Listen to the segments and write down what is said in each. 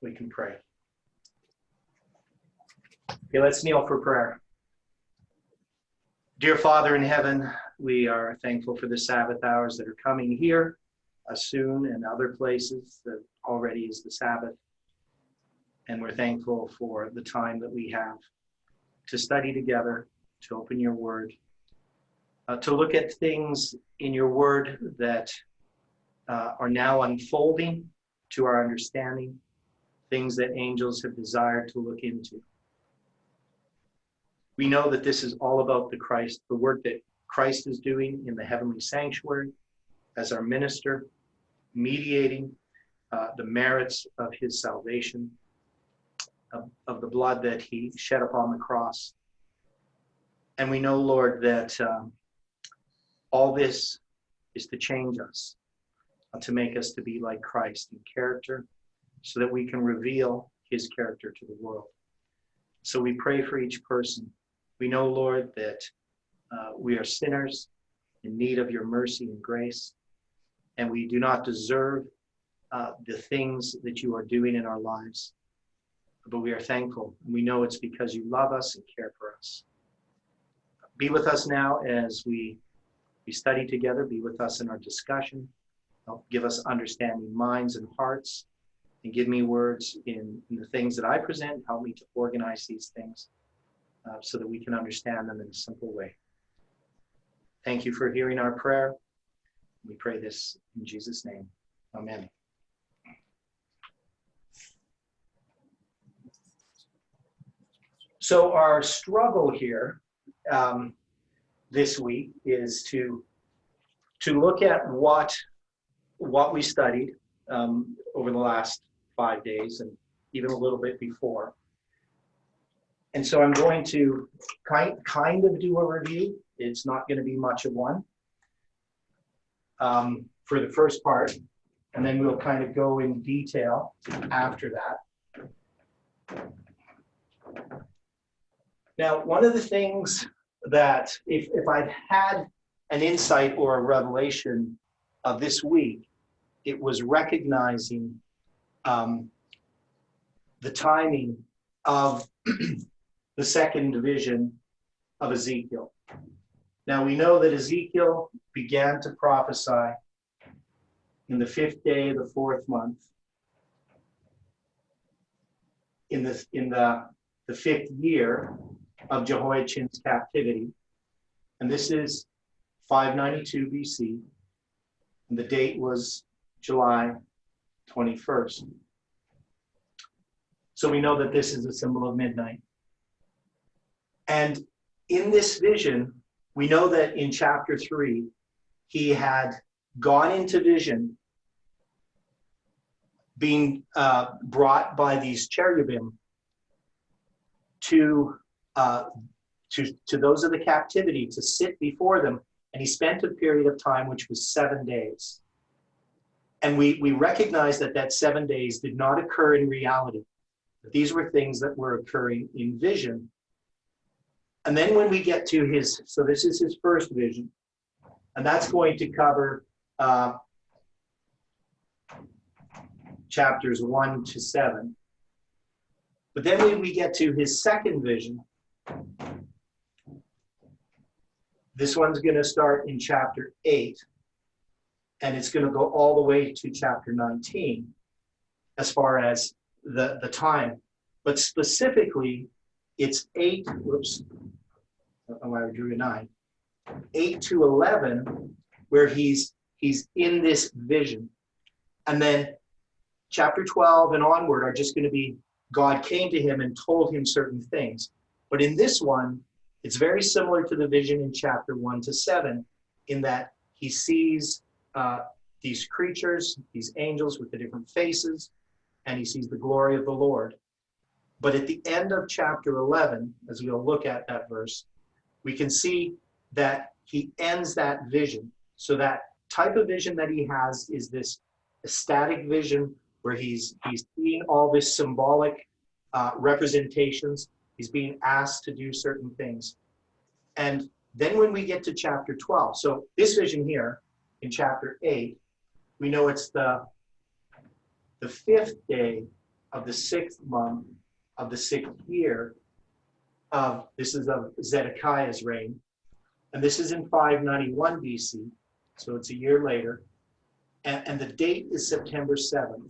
we can pray. Okay, let's kneel for prayer. Dear Father in heaven, we are thankful for the Sabbath hours that are coming here soon and other places that already is the Sabbath. And we're thankful for the time that we have to study together, to open your word, to look at things in your word that are now unfolding to our understanding, things that angels have desired to look into. We know that this is all about the work that Christ is doing in the heavenly sanctuary as our minister, mediating the merits of his salvation, of the blood that he shed upon the cross. And we know, Lord, that all this is to change us, to make us to be like Christ in character, so that we can reveal his character to the world. So we pray for each person. We know, Lord, that we are sinners in need of your mercy and grace, and we do not deserve the things that you are doing in our lives. But we are thankful. We know it's because you love us and care for us. Be with us now as we study together. Be with us in our discussion. Help give us understanding minds and hearts, and give me words in the things that I present. Help me to organize these things so that we can understand them in a simple way. Thank you for hearing our prayer. We pray this in Jesus' name. Amen. So our struggle here this week is to look at what we studied over the last 5 days and even a little bit before. And so I'm going to kind of do a review. It's not going to be much of one for the first part, and then we'll kind of go in detail after that. Now, one of the things that if I've had an insight or a revelation of this week, it was recognizing the timing of the second division of Ezekiel. Now, we know that Ezekiel began to prophesy in the 5th day of the 4th month, in the 5th year of Jehoiachin's captivity. And this is 592 BC. And the date was July 21st. So we know that this is a symbol of midnight. And in this vision, we know that in chapter 3, he had gone into vision, being brought by these cherubim to those of the captivity to sit before them. And he spent a period of time which was 7 days. And we recognize that 7 days did not occur in reality. But these were things that were occurring in vision. And then when we get to so this is his first vision, and that's going to cover chapters 1 to 7. But then when we get to his second vision, this one's going to start in chapter 8, and it's going to go all the way to chapter 19 as far as the time. But specifically, it's 8, I drew a 9, 8 to 11, where he's in this vision. And then chapter 12 and onward are just going to be God came to him and told him certain things. But in this one, it's very similar to the vision in chapter 1 to 7, in that he sees these creatures, these angels with the different faces, and he sees the glory of the Lord. But at the end of chapter 11, as we'll look at that verse, we can see that he ends that vision. So that type of vision that he has is this ecstatic vision where he's seeing all this symbolic representations. He's being asked to do certain things. And then when we get to chapter 12, so this vision here in chapter 8, we know it's the 5th day of the 6th month of the 6th year this is of Zedekiah's reign. And this is in 591 BC, so it's a year later. And the date is September 7th.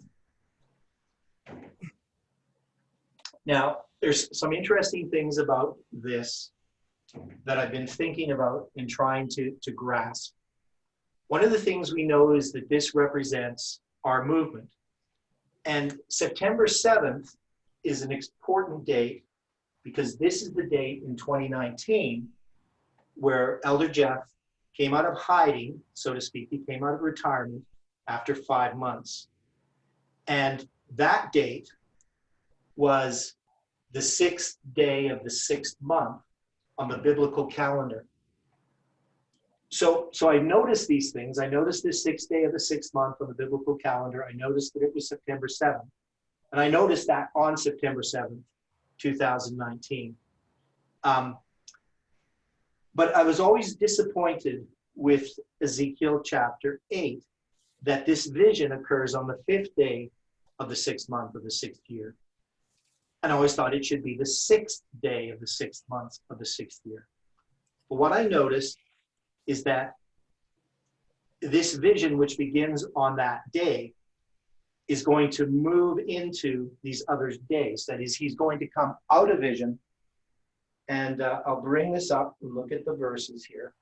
Now, there's some interesting things about this that I've been thinking about and trying to grasp. One of the things we know is that this represents our movement. And September 7th is an important date because this is the date in 2019 where Elder Jeff came out of hiding, so to speak. He came out of retirement after 5 months. And that date was the 6th day of the 6th month on the biblical calendar. So I noticed these things. I noticed this 6th day of the 6th month on the biblical calendar. I noticed that it was September 7th. And I noticed that on September 7th, 2019. But I was always disappointed with Ezekiel chapter 8, that this vision occurs on the 5th day of the 6th month of the 6th year. And I always thought it should be the 6th day of the 6th month of the 6th year. But what I noticed is that this vision, which begins on that day, is going to move into these other days. That is, he's going to come out of vision. And I'll bring this up and look at the verses here.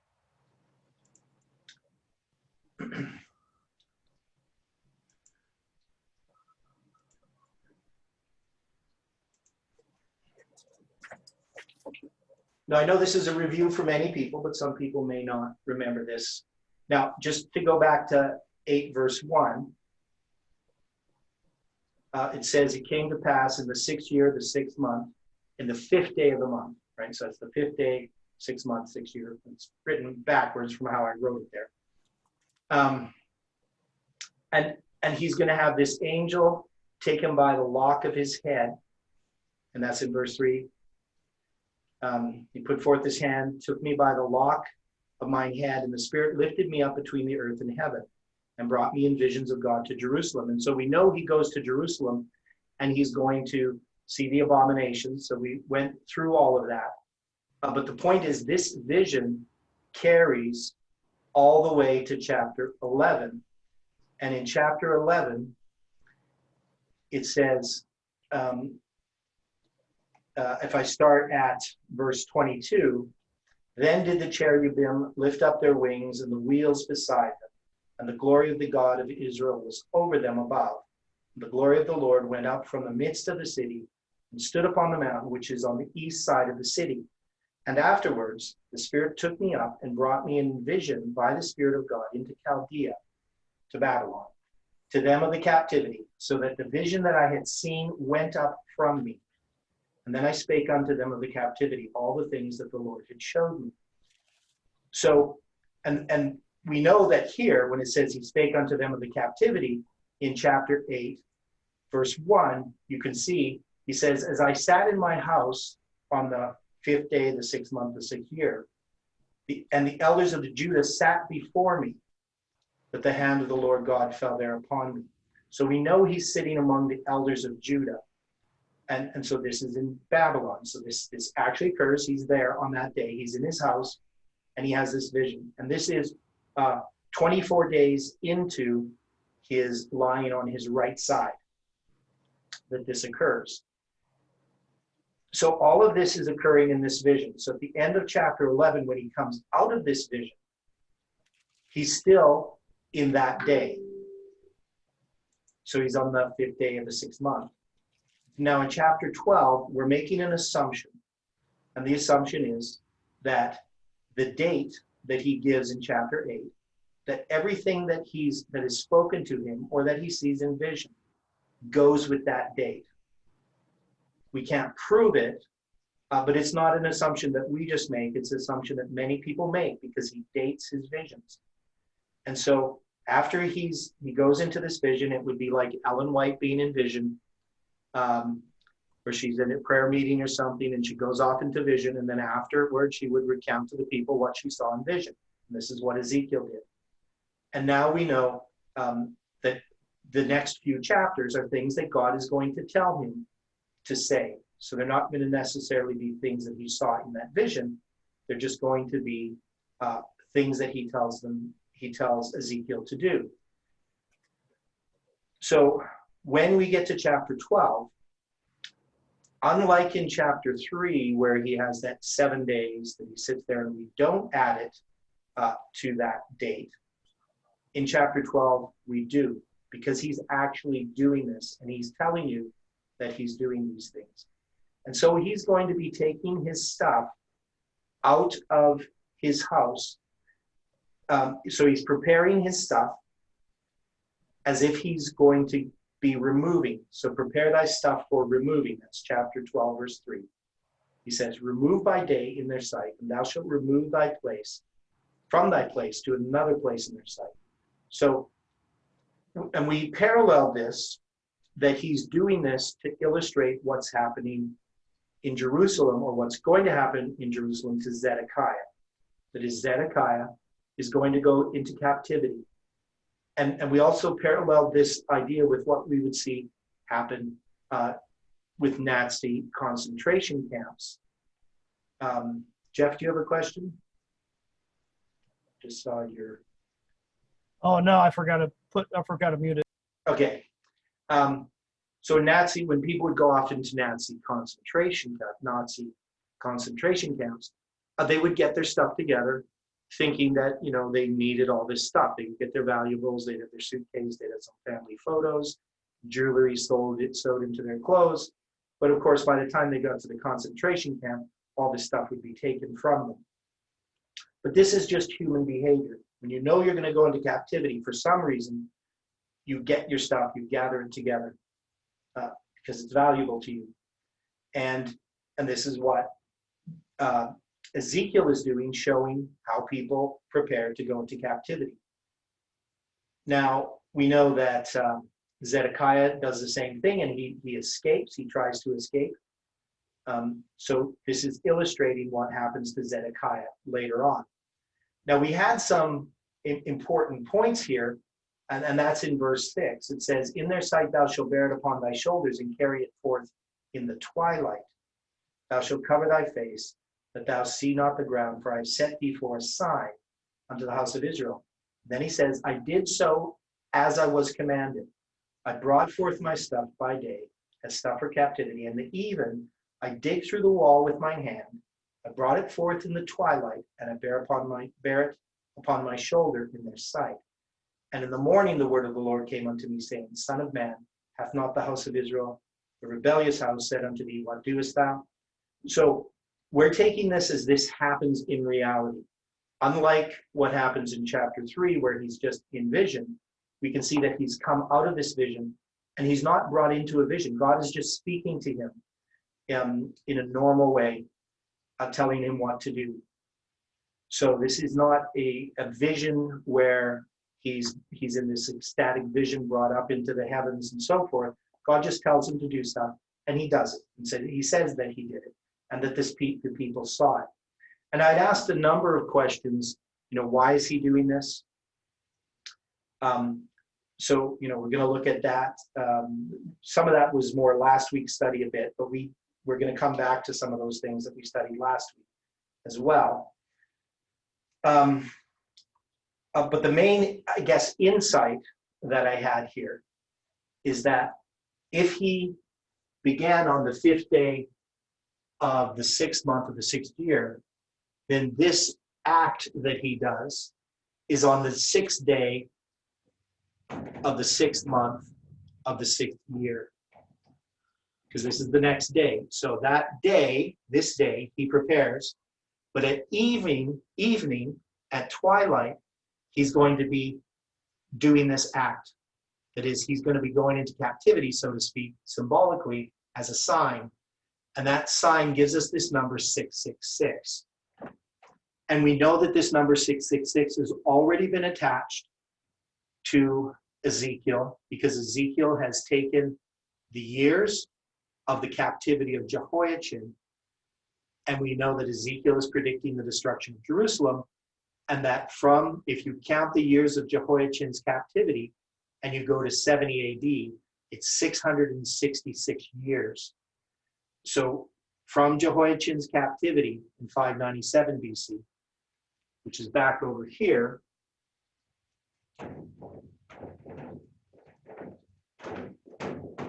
Now, I know this is a review for many people, but some people may not remember this. Now, just to go back to 8 verse 1, it says, it came to pass in the 6th year, the 6th month, in the 5th day of the month, right? So it's the 5th day, 6th month, 6th year. It's written backwards from how I wrote it there. And he's going to have this angel take him by the lock of his head. And that's in verse 3. He put forth his hand, took me by the lock of mine head, and the Spirit lifted me up between the earth and heaven and brought me in visions of God to Jerusalem. And so we know he goes to Jerusalem and he's going to see the abominations. So we went through all of that. But the point is, this vision carries all the way to chapter 11. And in chapter 11, it says, if I start at verse 22, then did the cherubim lift up their wings and the wheels beside them, and the glory of the God of Israel was over them above. The glory of the Lord went up from the midst of the city and stood upon the mountain which is on the east side of the city. And afterwards, the Spirit took me up and brought me in vision by the Spirit of God into Chaldea, to Babylon, to them of the captivity, so that the vision that I had seen went up from me. And then I spake unto them of the captivity, all the things that the Lord had showed me. So, and we know that here, when it says he spake unto them of the captivity, in chapter 8, verse 1, you can see, he says, as I sat in my house on the 5th day of the 6th month, the 6th year, and the elders of the Judah sat before me, that the hand of the Lord God fell there upon me. So we know he's sitting among the elders of Judah. And so this is in Babylon. So this actually occurs. He's there on that day. He's in his house, and he has this vision. And this is 24 days into his lying on his right side that this occurs. So all of this is occurring in this vision. So at the end of chapter 11, when he comes out of this vision, he's still in that day. So he's on the 5th day of the 6th month. Now in chapter 12, we're making an assumption. And the assumption is that the date that he gives in chapter 8, that everything that is spoken to him or that he sees in vision goes with that date. We can't prove it, but it's not an assumption that we just make. It's an assumption that many people make because he dates his visions. And so after he goes into this vision, it would be like Ellen White being in vision, where she's in a prayer meeting or something, and she goes off into vision, and then afterward she would recount to the people what she saw in vision. And this is what Ezekiel did. And now we know that the next few chapters are things that God is going to tell him to say. So they're not going to necessarily be things that he saw in that vision. They're just going to be things that he tells Ezekiel to do. So when we get to chapter 12, unlike in chapter 3, where he has that 7 days that he sits there and we don't add it to that date, in chapter 12, we do, because he's actually doing this and he's telling you that he's doing these things. And so he's going to be taking his stuff out of his house. So he's preparing his stuff as if he's going to be removing. So prepare thy stuff for removing. That's chapter 12, verse 3. He says, remove by day in their sight, and thou shalt remove thy place from thy place to another place in their sight. So, and we parallel this, that he's doing this to illustrate what's happening in Jerusalem, or what's going to happen in Jerusalem to Zedekiah. That is, Zedekiah is going to go into captivity. And we also parallel this idea with what we would see happen with Nazi concentration camps. Jeff, do you have a question? Just saw your... Oh no, I forgot to mute it. Okay. So Nazi, when people would go off into Nazi concentration camps, they would get their stuff together, thinking that, you know, they needed all this stuff. They would get their valuables, they'd have their suitcase, they'd have some family photos, jewelry sewed into their clothes. But of course, by the time they got to the concentration camp, all this stuff would be taken from them. But this is just human behavior. When you know you're going to go into captivity, for some reason, you get your stuff, you gather it together because it's valuable to you. And this is what Ezekiel is doing, showing how people prepare to go into captivity. Now, we know that Zedekiah does the same thing, and he escapes. He tries to escape. So this is illustrating what happens to Zedekiah later on. Now, we had some important points here, and that's in verse 6. It says, in their sight thou shalt bear it upon thy shoulders and carry it forth in the twilight. Thou shalt cover thy face, that thou see not the ground, for I have set thee for a sign unto the house of Israel. Then he says, I did so as I was commanded. I brought forth my stuff by day, as stuff for captivity, and the even I digged through the wall with my hand. I brought it forth in the twilight, and I bear it upon my shoulder in their sight. And in the morning the word of the Lord came unto me, saying, Son of man, hath not the house of Israel, the rebellious house, said unto thee, what doest thou? So we're taking this as this happens in reality. Unlike what happens in chapter 3, where he's just in vision, we can see that he's come out of this vision, and he's not brought into a vision. God is just speaking to him in a normal way, telling him what to do. So this is not a vision where he's in this ecstatic vision brought up into the heavens and so forth. God just tells him to do stuff, and he does it. And he says that he did it, and that the people saw it. And I'd asked a number of questions. Why is he doing this? So we're going to look at that. Some of that was more last week's study a bit, but we're going to come back to some of those things that we studied last week as well. But the main, I guess, insight that I had here is that if he began on the 5th day of the 6th month of the 6th year, then this act that he does is on the 6th day of the 6th month of the 6th year, because this is the next day. So that day, this day, he prepares, but at evening, at twilight, he's going to be doing this act. That is, he's going to be going into captivity, so to speak, symbolically as a sign. And that sign gives us this number 666. And we know that this number 666 has already been attached to Ezekiel, because Ezekiel has taken the years of the captivity of Jehoiachin, and we know that Ezekiel is predicting the destruction of Jerusalem, and that if you count the years of Jehoiachin's captivity, and you go to 70 AD, it's 666 years. So from Jehoiachin's captivity in 597 BC, which is back over here,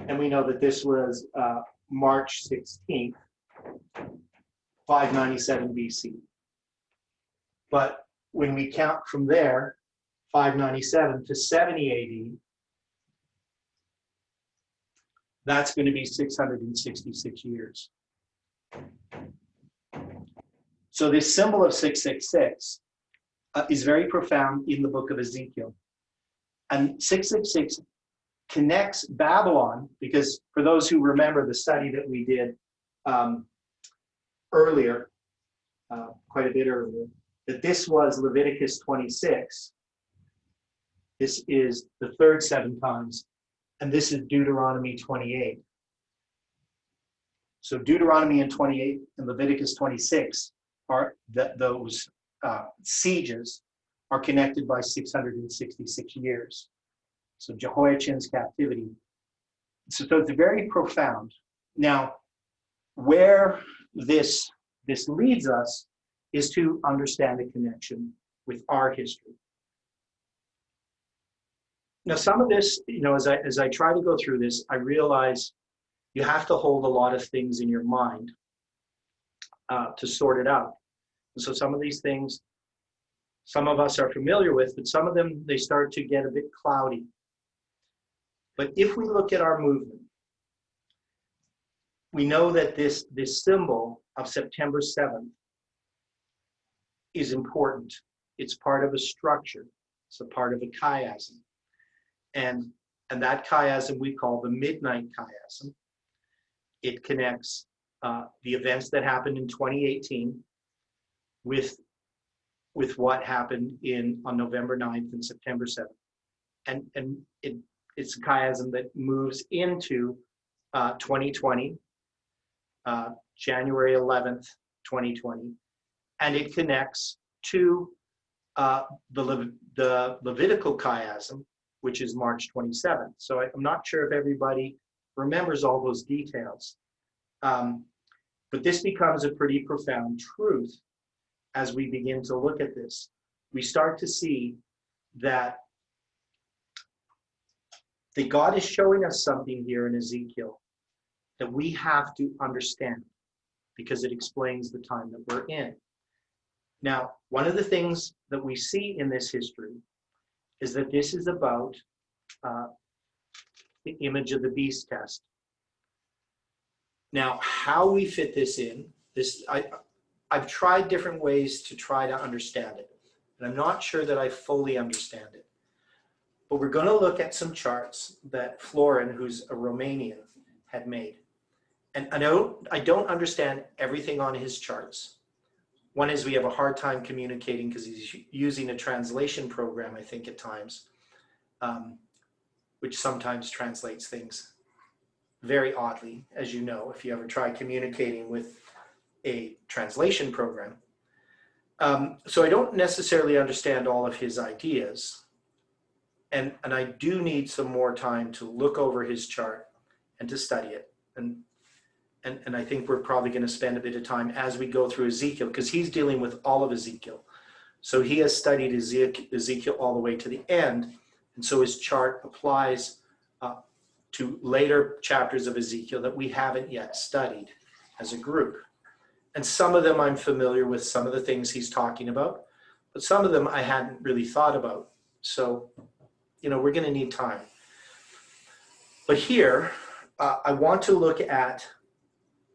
and we know that this was March 16th, 597 BC. But when we count from there, 597 to 70 AD, that's going to be 666 years. So this symbol of 666 is very profound in the book of Ezekiel. And 666 connects Babylon, because for those who remember the study that we did earlier, quite a bit earlier, that this was Leviticus 26. This is the third 7 times, and this is Deuteronomy 28. So Deuteronomy and 28 and Leviticus 26 are those sieges are connected by 666 years. So Jehoiachin's captivity. So it's very profound. Now, where this leads us is to understand the connection with our history. Now, some of this, as I try to go through this, I realize you have to hold a lot of things in your mind to sort it out. And so some of these things, some of us are familiar with, but some of them, they start to get a bit cloudy. But if we look at our movement, we know that this symbol of September 7th is important. It's part of a structure. It's a part of a chiasm. And that chiasm we call the midnight chiasm. It connects the events that happened in 2018 with what happened on November 9th and September 7th. And it's a chiasm that moves into 2020, January 11th, 2020, and it connects to the Levitical chiasm, which is March 27th. So I'm not sure if everybody remembers all those details. But this becomes a pretty profound truth as we begin to look at this. We start to see that God is showing us something here in Ezekiel that we have to understand because it explains the time that we're in. Now, one of the things that we see in this history is that this is about the image of the beast test. Now, how we fit this in, I've tried different ways to try to understand it, and I'm not sure that I fully understand it. But we're going to look at some charts that Florin, who's a Romanian, had made. And I don't understand everything on his charts. One is we have a hard time communicating because he's using a translation program, I think, at times, which sometimes translates things very oddly, as you know, if you ever try communicating with a translation program. So I don't necessarily understand all of his ideas. And I do need some more time to look over his chart and to study it. And I think we're probably going to spend a bit of time as we go through Ezekiel, because he's dealing with all of Ezekiel. So he has studied Ezekiel all the way to the end. And so his chart applies to later chapters of Ezekiel that we haven't yet studied as a group. And some of them I'm familiar with, some of the things he's talking about, but some of them I hadn't really thought about. So, we're going to need time. But here, I want to look at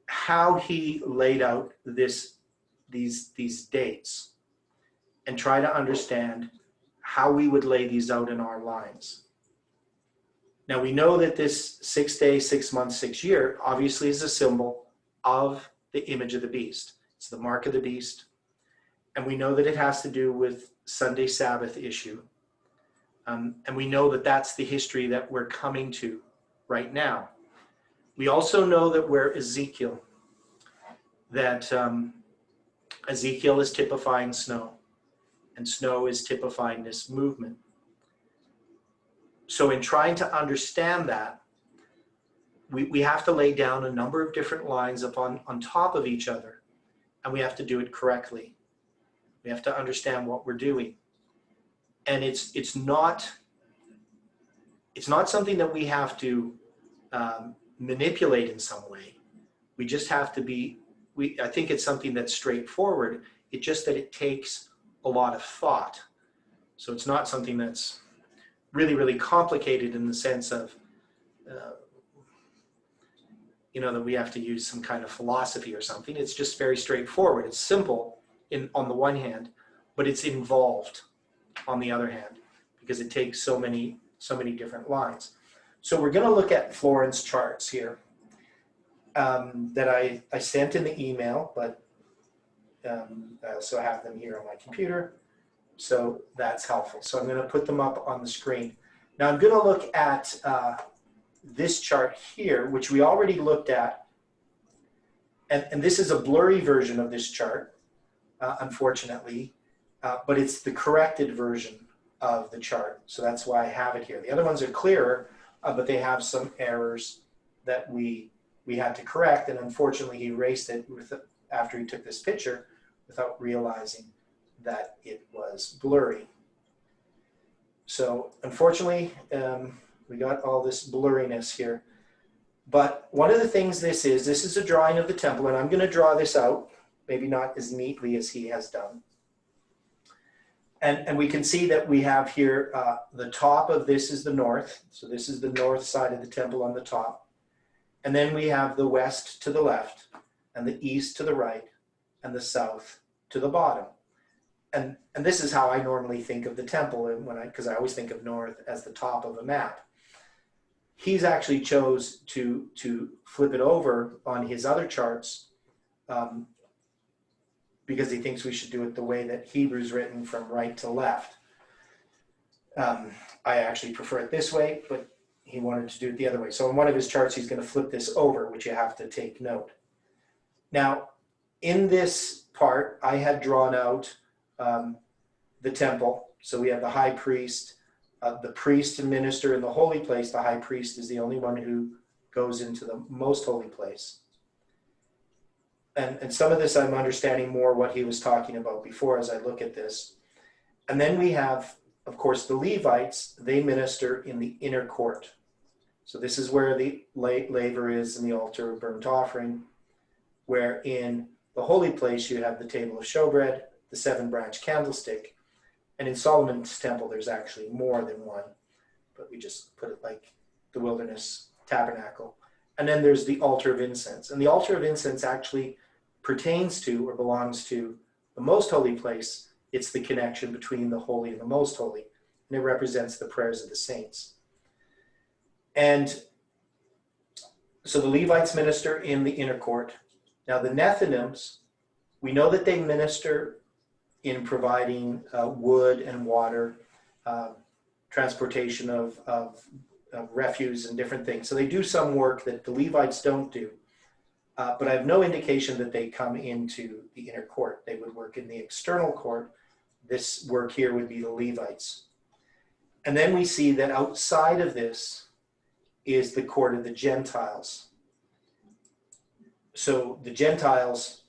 how he laid out these dates and try to understand how we would lay these out in our lines. Now, we know that this 6 day, 6 month, 6 year obviously is a symbol of the image of the beast. It's the mark of the beast. And we know that it has to do with Sunday Sabbath issue. And we know that that's the history that we're coming to right now. We also know that we're Ezekiel, that Ezekiel is typifying snow, and snow is typifying this movement. So in trying to understand that, we have to lay down a number of different lines on top of each other, and we have to do it correctly. We have to understand what we're doing. And it's not something that we have to manipulate in some way. We just have to be, I think it's something that's straightforward. It's just that it takes a lot of thought. So it's not something that's really, really complicated in the sense of, that we have to use some kind of philosophy or something. It's just very straightforward. It's simple on the one hand, but it's involved on the other hand, because it takes so many different lines. So we're going to look at Florence charts here that I sent in the email, but I also have them here on my computer. So that's helpful. So I'm going to put them up on the screen. Now I'm going to look at this chart here, which we already looked at. And this is a blurry version of this chart, unfortunately, but it's the corrected version of the chart. So that's why I have it here. The other ones are clearer, but they have some errors that we had to correct. And unfortunately, he erased it after he took this picture without realizing that it was blurry. So unfortunately, we got all this blurriness here. But one of the things this is a drawing of the temple, and I'm going to draw this out, maybe not as neatly as he has done. And we can see that we have here, the top of this is the north. So this is the north side of the temple on the top. And then we have the west to the left, and the east to the right, and the south to the bottom. And this is how I normally think of the temple, because I always think of north as the top of a map. He's actually chose to flip it over on his other charts because he thinks we should do it the way that Hebrew's written, from right to left. I actually prefer it this way, but he wanted to do it the other way. So in one of his charts, he's going to flip this over, which you have to take note. Now, in this part, I had drawn out the temple. So we have the high priest, the priest and minister in the holy place. The high priest is the only one who goes into the most holy place. And some of this I'm understanding more what he was talking about before as I look at this. And then we have, of course, the Levites. They minister in the inner court. So this is where the laver is and the altar of burnt offering, where in the holy place you have the table of showbread, the 7-branch candlestick. And in Solomon's temple, there's actually more than one, but we just put it like the wilderness tabernacle. And then there's the altar of incense. And the altar of incense actually pertains to or belongs to the most holy place. It's the connection between the holy and the most holy. And it represents the prayers of the saints. And so the Levites minister in the inner court. Now the Nethinims, we know that they minister in providing wood and water, transportation of refuse and different things. So they do some work that the Levites don't do. But I have no indication that they come into the inner court. They would work in the external court. This work here would be the Levites. And then we see that outside of this is the court of the Gentiles. So the Gentiles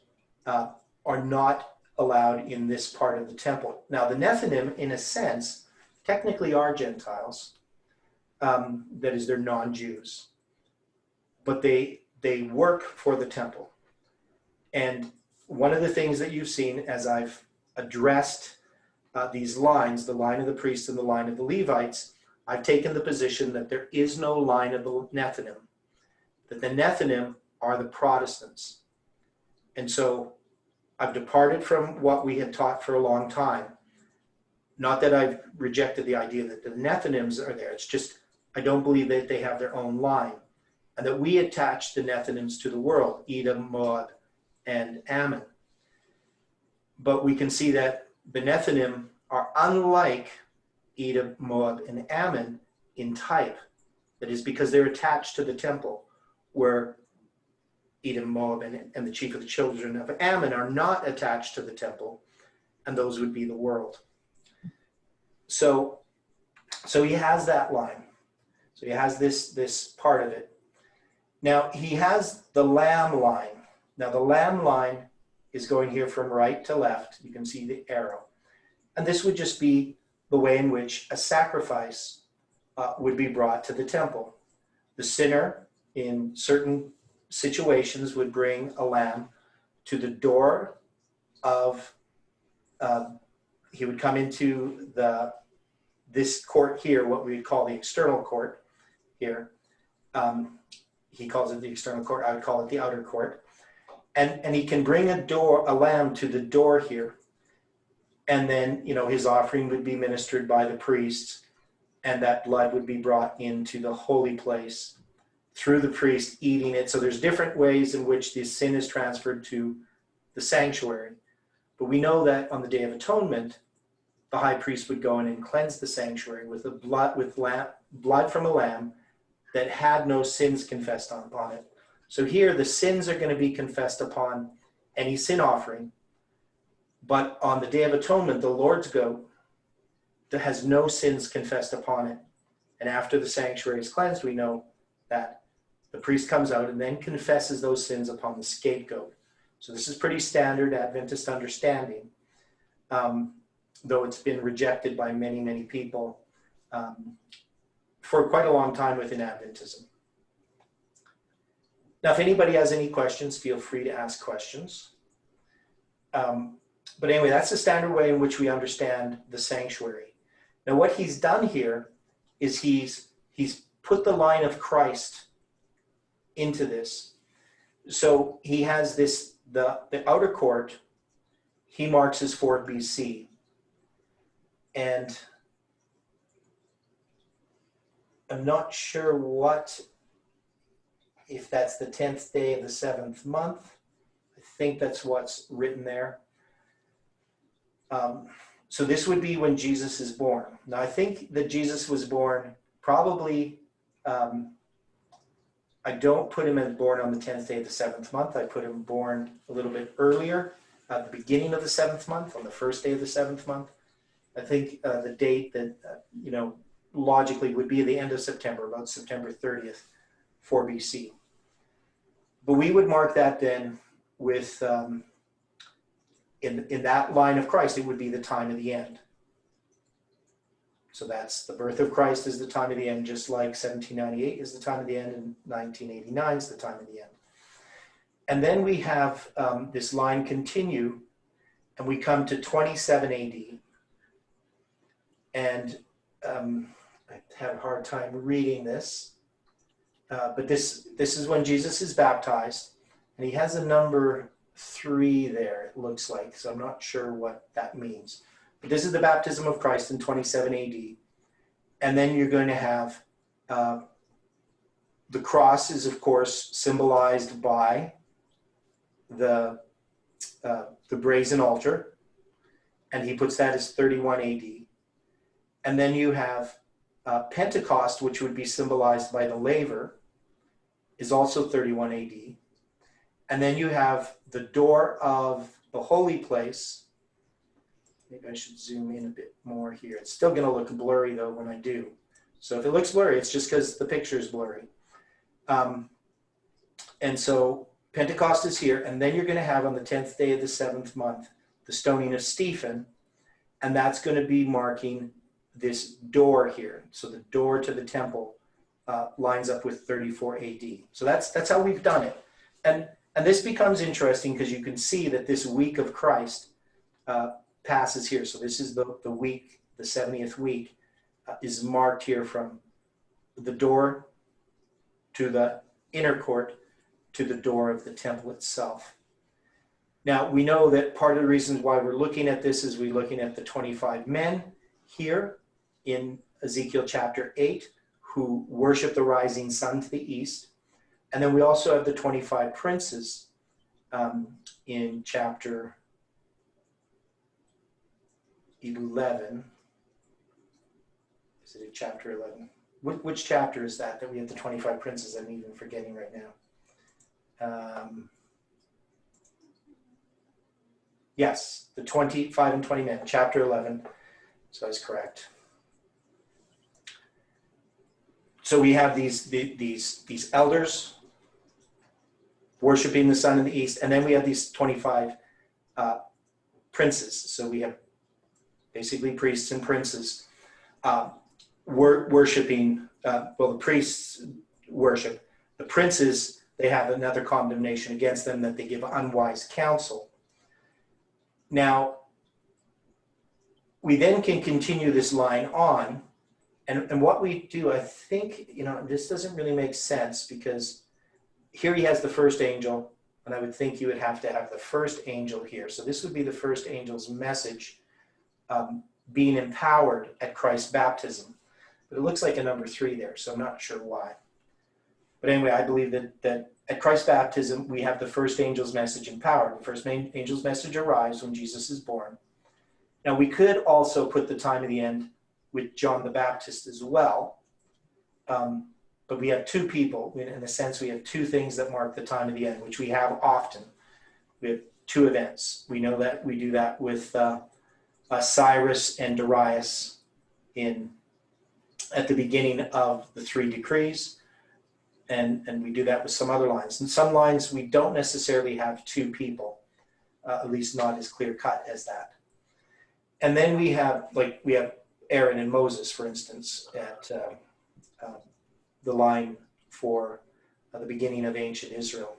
are not allowed in this part of the temple. Now the Nethinim, in a sense, technically are Gentiles. That is, they're non-Jews. But they work for the temple. And one of the things that you've seen as I've addressed these lines, the line of the priests and the line of the Levites, I've taken the position that there is no line of the Nethinim, that the Nethinim are the Protestants. And so I've departed from what we had taught for a long time. Not that I've rejected the idea that the Nethinims are there. It's just I don't believe that they have their own line. And that we attach the Nethinims to the world, Edom, Moab, and Ammon. But we can see that the Nethinim are unlike Edom, Moab, and Ammon in type. That is because they're attached to the temple, where Edom, Moab, and the chief of the children of Ammon are not attached to the temple, and those would be the world. So he has that line. So he has this part of it. Now he has the lamb line. Now the lamb line is going here from right to left. You can see the arrow. And this would just be the way in which a sacrifice would be brought to the temple. The sinner, in certain situations, would bring a lamb to the door of, he would come into this court here, what we would call the external court here. He calls it the external court, I would call it the outer court. And he can bring a lamb to the door here. And then, his offering would be ministered by the priests, and that blood would be brought into the holy place through the priest eating it. So there's different ways in which the sin is transferred to the sanctuary. But we know that on the Day of Atonement, the high priest would go in and cleanse the sanctuary with blood from a lamb that had no sins confessed upon it. So here the sins are going to be confessed upon any sin offering. But on the Day of Atonement, the Lord's goat that has no sins confessed upon it. And after the sanctuary is cleansed, we know that the priest comes out and then confesses those sins upon the scapegoat. So this is pretty standard Adventist understanding, though it's been rejected by many, many people for quite a long time within Adventism. Now, if anybody has any questions, feel free to ask questions. But anyway, that's the standard way in which we understand the sanctuary. Now, what he's done here is he's put the line of Christ into this. So he has the outer court, he marks as 4 BC. And I'm not sure if that's the 10th day of the 7th month. I think that's what's written there. So this would be when Jesus is born. Now, I think that Jesus was born probably, I don't put him as born on the 10th day of the 7th month. I put him born a little bit earlier, at the beginning of the 7th month, on the first day of the 7th month. I think the date that, logically would be the end of September, about September 30th, 4 BC. But we would mark that then with, in that line of Christ, it would be the time of the end. So that's the birth of Christ is the time of the end, just like 1798 is the time of the end and 1989 is the time of the end. And then we have this line continue, and we come to 27 AD. And I have a hard time reading this, but this is when Jesus is baptized, and he has a number 3 there, it looks like, so I'm not sure what that means. But this is the baptism of Christ in 27 AD. And then you're going to have the cross is, of course, symbolized by the brazen altar, and he puts that as 31 AD. And then you have Pentecost, which would be symbolized by the laver, is also 31 AD. And then you have the door of the holy place. Maybe I should zoom in a bit more here. It's still going to look blurry, though, when I do. So if it looks blurry, it's just because the picture is blurry. And so Pentecost is here. And then you're going to have on the 10th day of the 7th month, the stoning of Stephen. And that's going to be marking this door here. So the door to the temple lines up with 34 AD. So that's how we've done it. And this becomes interesting because you can see that this week of Christ passes here. So this is the week, the 70th week, is marked here from the door to the inner court to the door of the temple itself. Now, we know that part of the reasons why we're looking at this is we're looking at the 25 men here in Ezekiel chapter 8 who worship the rising sun to the east. And then we also have the 25 princes in chapter 11. Is it in chapter 11? Which chapter is that we have the 25 princes? I'm even forgetting right now. Yes, the 25 and 20 men, chapter 11. So I was correct. So we have these elders worshiping the sun in the east, and then we have these 25 princes. So we have basically priests and princes worshiping. The priests worship. The princes, they have another condemnation against them, that they give unwise counsel. Now, we then can continue this line on, and what we do, I think, this doesn't really make sense, because here he has the first angel, and I would think you would have to have the first angel here. So this would be the first angel's message being empowered at Christ's baptism. But it looks like a number 3 there, so I'm not sure why. But anyway, I believe that at Christ's baptism, we have the first angel's message empowered. The first angel's message arrives when Jesus is born. Now, we could also put the time of the end with John the Baptist as well. But we have 2 people. In a sense, we have 2 things that mark the time of the end, which we have often. We have 2 events. We know that we do that with Cyrus and Darius at the beginning of the 3 decrees. And we do that with some other lines. In some lines, we don't necessarily have 2 people, at least not as clear cut as that. And then we have Aaron and Moses, for instance, at the line for the beginning of ancient Israel.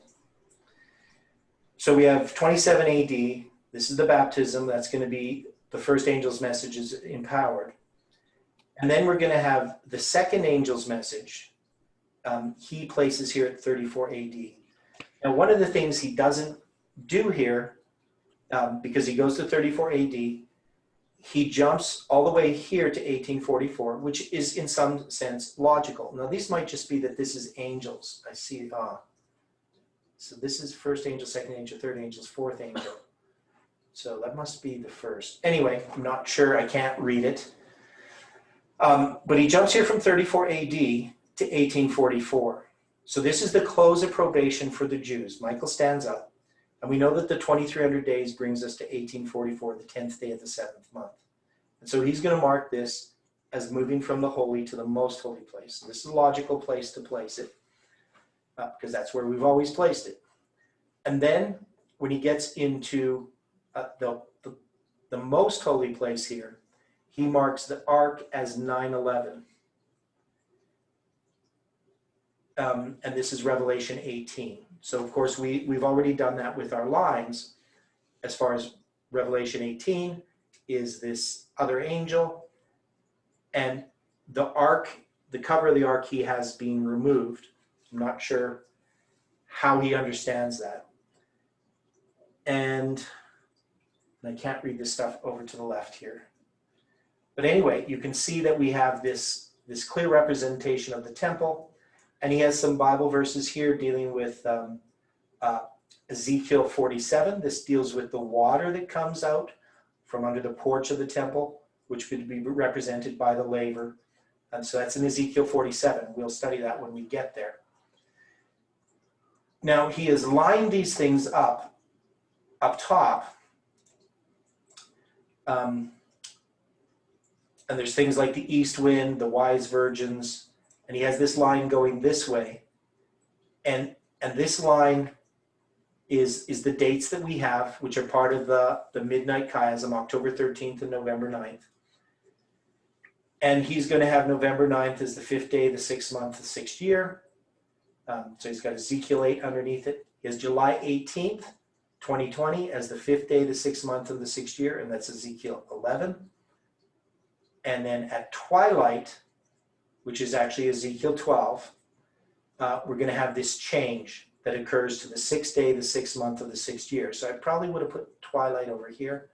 So we have 27 AD. This is the baptism. That's going to be the first angel's message is empowered. And then we're going to have the second angel's message. He places here at 34 AD. Now, one of the things he doesn't do here, because he goes to 34 AD, he jumps all the way here to 1844, which is in some sense logical. Now, these might just be that this is angels. I see. So this is first angel, second angel, third angel, fourth angel. So that must be the first. Anyway, I'm not sure. I can't read it. But he jumps here from 34 AD to 1844. So this is the close of probation for the Jews. Michael stands up. And we know that the 2300 days brings us to 1844, the 10th day of the 7th month. And so he's going to mark this as moving from the holy to the most holy place. And this is a logical place to place it, because that's where we've always placed it. And then when he gets into the most holy place here, he marks the ark as 9/11. And this is Revelation 18. So, of course, we've already done that with our lines. As far as Revelation 18 is this other angel. And the ark, the cover of the ark, he has been removed. I'm not sure how he understands that. And I can't read this stuff over to the left here. But anyway, you can see that we have this clear representation of the temple. And he has some Bible verses here dealing with Ezekiel 47. This deals with the water that comes out from under the porch of the temple, which could be represented by the laver. And so that's in Ezekiel 47. We'll study that when we get there. Now, he has lined these things up top. And there's things like the east wind, the wise virgins, and he has this line going this way. And this line is the dates that we have, which are part of the midnight chiasm, October 13th and November 9th. And he's going to have November 9th as the 5th day, the 6th month, the 6th year. So he's got Ezekiel 8 underneath it. He has July 18th, 2020 as the 5th day, the 6th month of the 6th year, and that's Ezekiel 11. And then at twilight, which is actually Ezekiel 12, we're going to have this change that occurs to the 6th day, the 6th month of the 6th year. So I probably would have put twilight over here,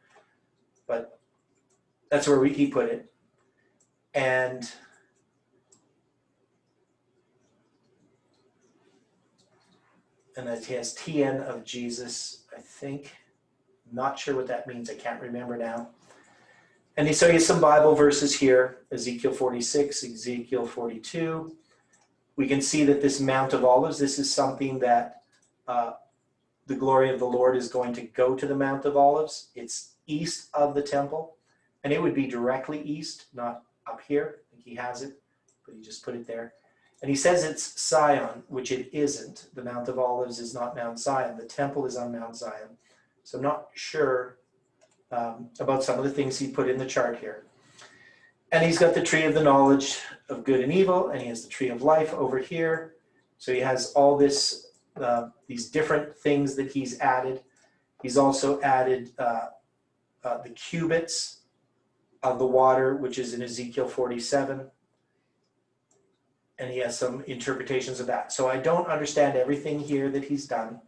but that's where he put it. And it has TN of Jesus, I think. Not sure what that means. I can't remember now. And so he has some Bible verses here, Ezekiel 46, Ezekiel 42. We can see that this Mount of Olives, this is something that the glory of the Lord is going to go to the Mount of Olives. It's east of the temple, and it would be directly east, not up here. I think he has it, but he just put it there. And he says it's Sion, which it isn't. The Mount of Olives is not Mount Zion. The temple is on Mount Zion. So I'm not sure about some of the things he put in the chart here. And he's got the tree of the knowledge of good and evil, and he has the tree of life over here. So he has all this, these different things that he's added. He's also added the cubits of the water, which is in Ezekiel 47. And he has some interpretations of that. So I don't understand everything here that he's done,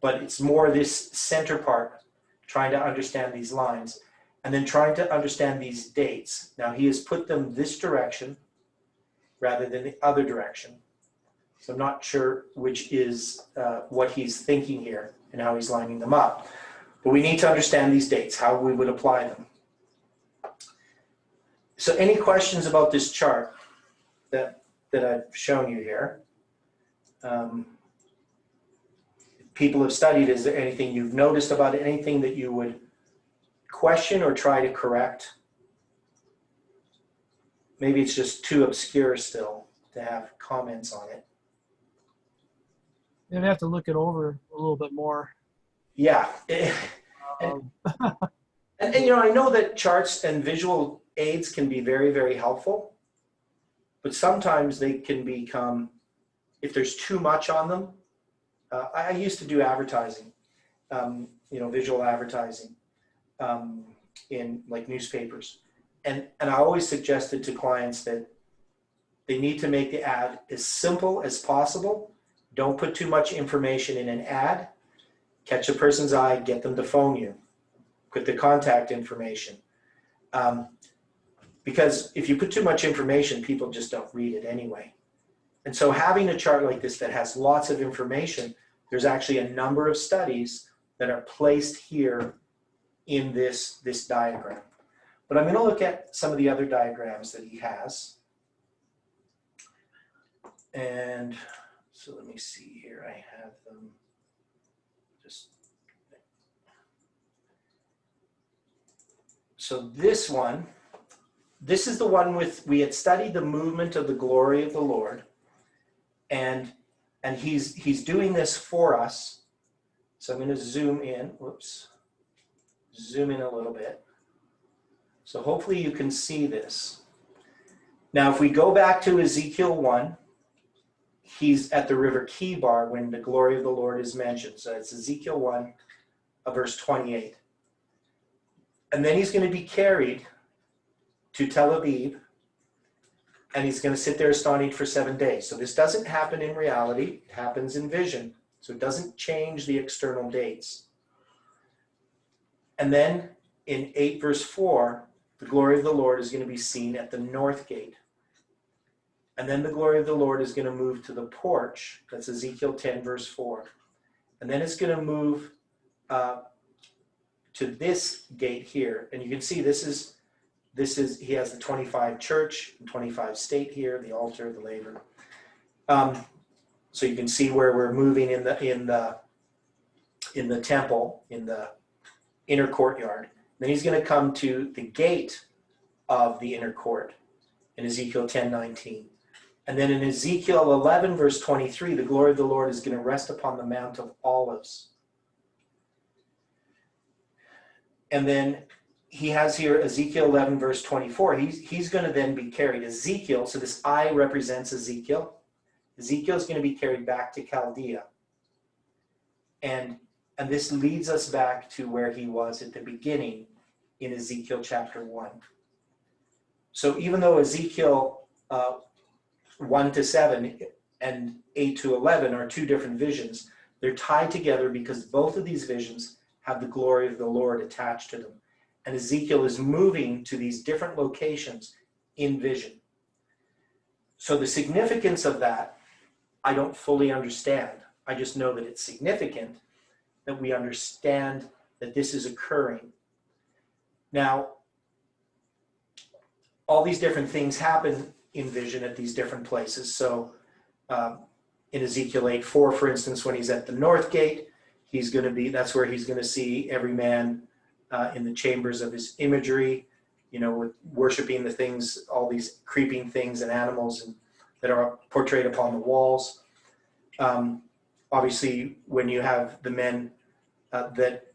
but it's more this center part, trying to understand these lines, and then trying to understand these dates. Now he has put them this direction rather than the other direction. So I'm not sure which is what he's thinking here and how he's lining them up. But we need to understand these dates, how we would apply them. So any questions about this chart that I've shown you here? People have studied, is there anything you've noticed about it, anything that you would question or try to correct? Maybe it's just too obscure still to have comments on it. You'd have to look it over a little bit more. Yeah. And you know, I know that charts and visual aids can be very, very helpful, but sometimes they can become, if there's too much on them. I used to do advertising, you know, visual advertising in like newspapers. And I always suggested to clients that they need to make the ad as simple as possible. Don't put too much information in an ad. Catch a person's eye, get them to phone you. Put the contact information. Because if you put too much information, people just don't read it anyway. And so having a chart like this that has lots of information, there's actually a number of studies that are placed here in this diagram. But I'm going to look at some of the other diagrams that he has. And so let me see here. I have them just. So this one, this is the one with, we had studied the movement of the glory of the Lord. And he's doing this for us. So I'm going to zoom in. Whoops. Zoom in a little bit. So hopefully you can see this. Now, if we go back to Ezekiel 1, he's at the river Kibar when the glory of the Lord is mentioned. So it's Ezekiel 1, verse 28. And then he's going to be carried to Tel Aviv, and he's going to sit there astonished for 7 days. So this doesn't happen in reality. It happens in vision. So it doesn't change the external dates. And then in 8 verse 4, the glory of the Lord is going to be seen at the north gate. And then the glory of the Lord is going to move to the porch. That's Ezekiel 10 verse 4. And then it's going to move to this gate here. And you can see this is, he has the 25 church, 25 state here, the altar, the laver. So you can see where we're moving in the temple, in the inner courtyard. Then he's going to come to the gate of the inner court in Ezekiel 10:19. And then in Ezekiel 11 verse 23, the glory of the Lord is going to rest upon the Mount of Olives. And then he has here Ezekiel 11 verse 24. He's going to then be carried. Ezekiel, so this eye represents Ezekiel. Ezekiel is going to be carried back to Chaldea. And this leads us back to where he was at the beginning in Ezekiel chapter 1. So even though Ezekiel 1 to 7 and 8 to 11 are two different visions, they're tied together because both of these visions have the glory of the Lord attached to them. And Ezekiel is moving to these different locations in vision. So the significance of that, I don't fully understand. I just know that it's significant that we understand that this is occurring. Now, all these different things happen in vision at these different places. So in Ezekiel 8:4, for instance, when he's at the north gate, that's where he's going to see every man in the chambers of his imagery, with worshiping the things, all these creeping things and animals and that are portrayed upon the walls. Obviously, when you have the men that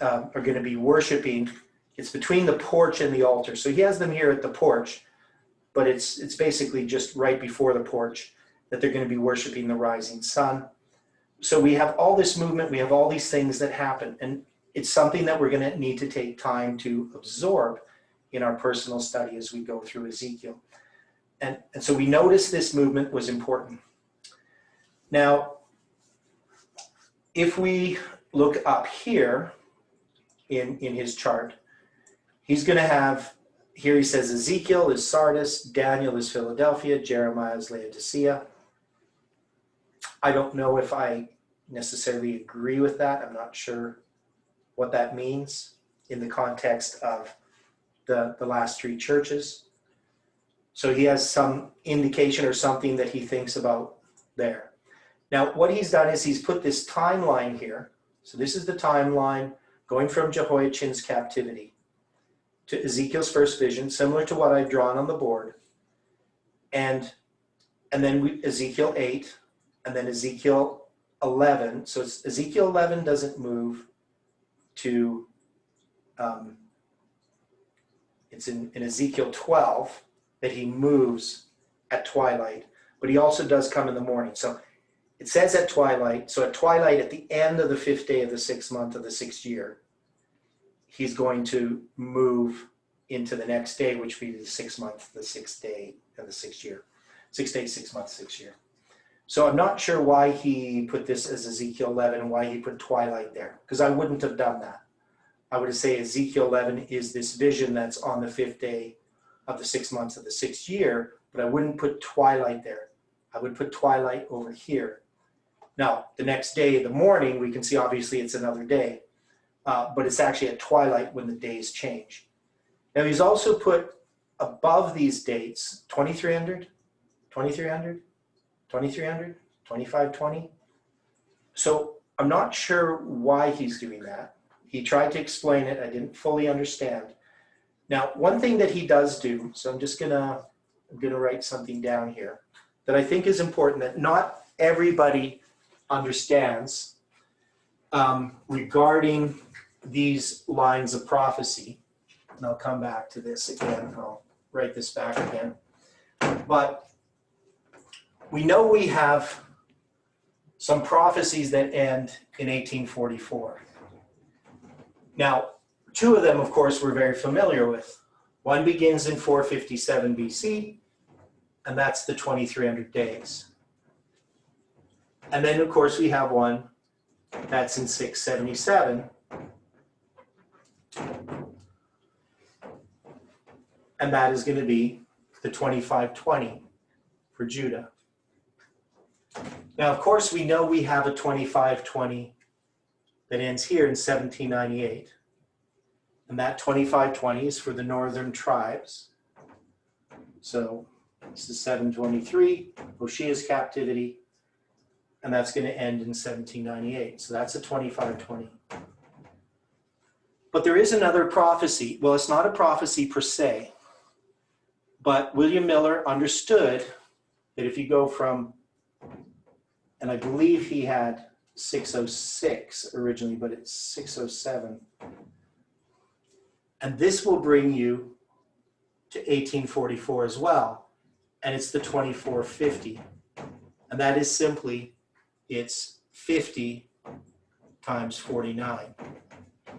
are going to be worshiping, it's between the porch and the altar. So he has them here at the porch, but it's basically just right before the porch that they're going to be worshiping the rising sun. So we have all this movement, we have all these things that happen, and it's something that we're going to need to take time to absorb in our personal study as we go through Ezekiel. And so we noticed this movement was important. Now, if we look up here in his chart, he's going to have, here he says Ezekiel is Sardis, Daniel is Philadelphia, Jeremiah is Laodicea. I don't know if I necessarily agree with that. I'm not sure what that means in the context of the last three churches. So he has some indication or something that he thinks about there. Now, what he's done is he's put this timeline here. So this is the timeline going from Jehoiachin's captivity to Ezekiel's first vision, similar to what I've drawn on the board. And then Ezekiel 8, and then Ezekiel 11. So Ezekiel 11 doesn't move to, it's in Ezekiel 12 that he moves at twilight, but he also does come in the morning. So it says at twilight. So at twilight, at the end of the 5th day of the 6th month of the 6th year, he's going to move into the next day, which would be the 6th month, the 6th day of the 6th year. 6 days, 6 months, 6th year. So I'm not sure why he put this as Ezekiel 11 and why he put twilight there, because I wouldn't have done that. I would have said Ezekiel 11 is this vision that's on the 5th day of the 6 months of the 6th year, but I wouldn't put twilight there. I would put twilight over here. Now, the next day, the morning, we can see obviously it's another day, but it's actually at twilight when the days change. Now, he's also put above these dates, 2300, 2300, 2300, 2520. So I'm not sure why he's doing that. He tried to explain it. I didn't fully understand. Now, one thing that he does do, so I'm gonna write something down here that I think is important that not everybody understands regarding these lines of prophecy. And I'll come back to this again. I'll write this back again. But we know we have some prophecies that end in 1844. Now, two of them, of course, we're very familiar with. One begins in 457 BC, and that's the 2300 days. And then, of course, we have one that's in 677. And that is going to be the 2520 for Judah. Now, of course, we know we have a 2520 that ends here in 1798. And that 2520 is for the northern tribes. So this is 723, Hoshea's captivity, and that's going to end in 1798. So that's a 2520. But there is another prophecy. Well, it's not a prophecy per se, but William Miller understood that if you go from, and I believe he had 606 originally, but it's 607. And this will bring you to 1844 as well. And it's the 2450. And that is simply, it's 50 times 49.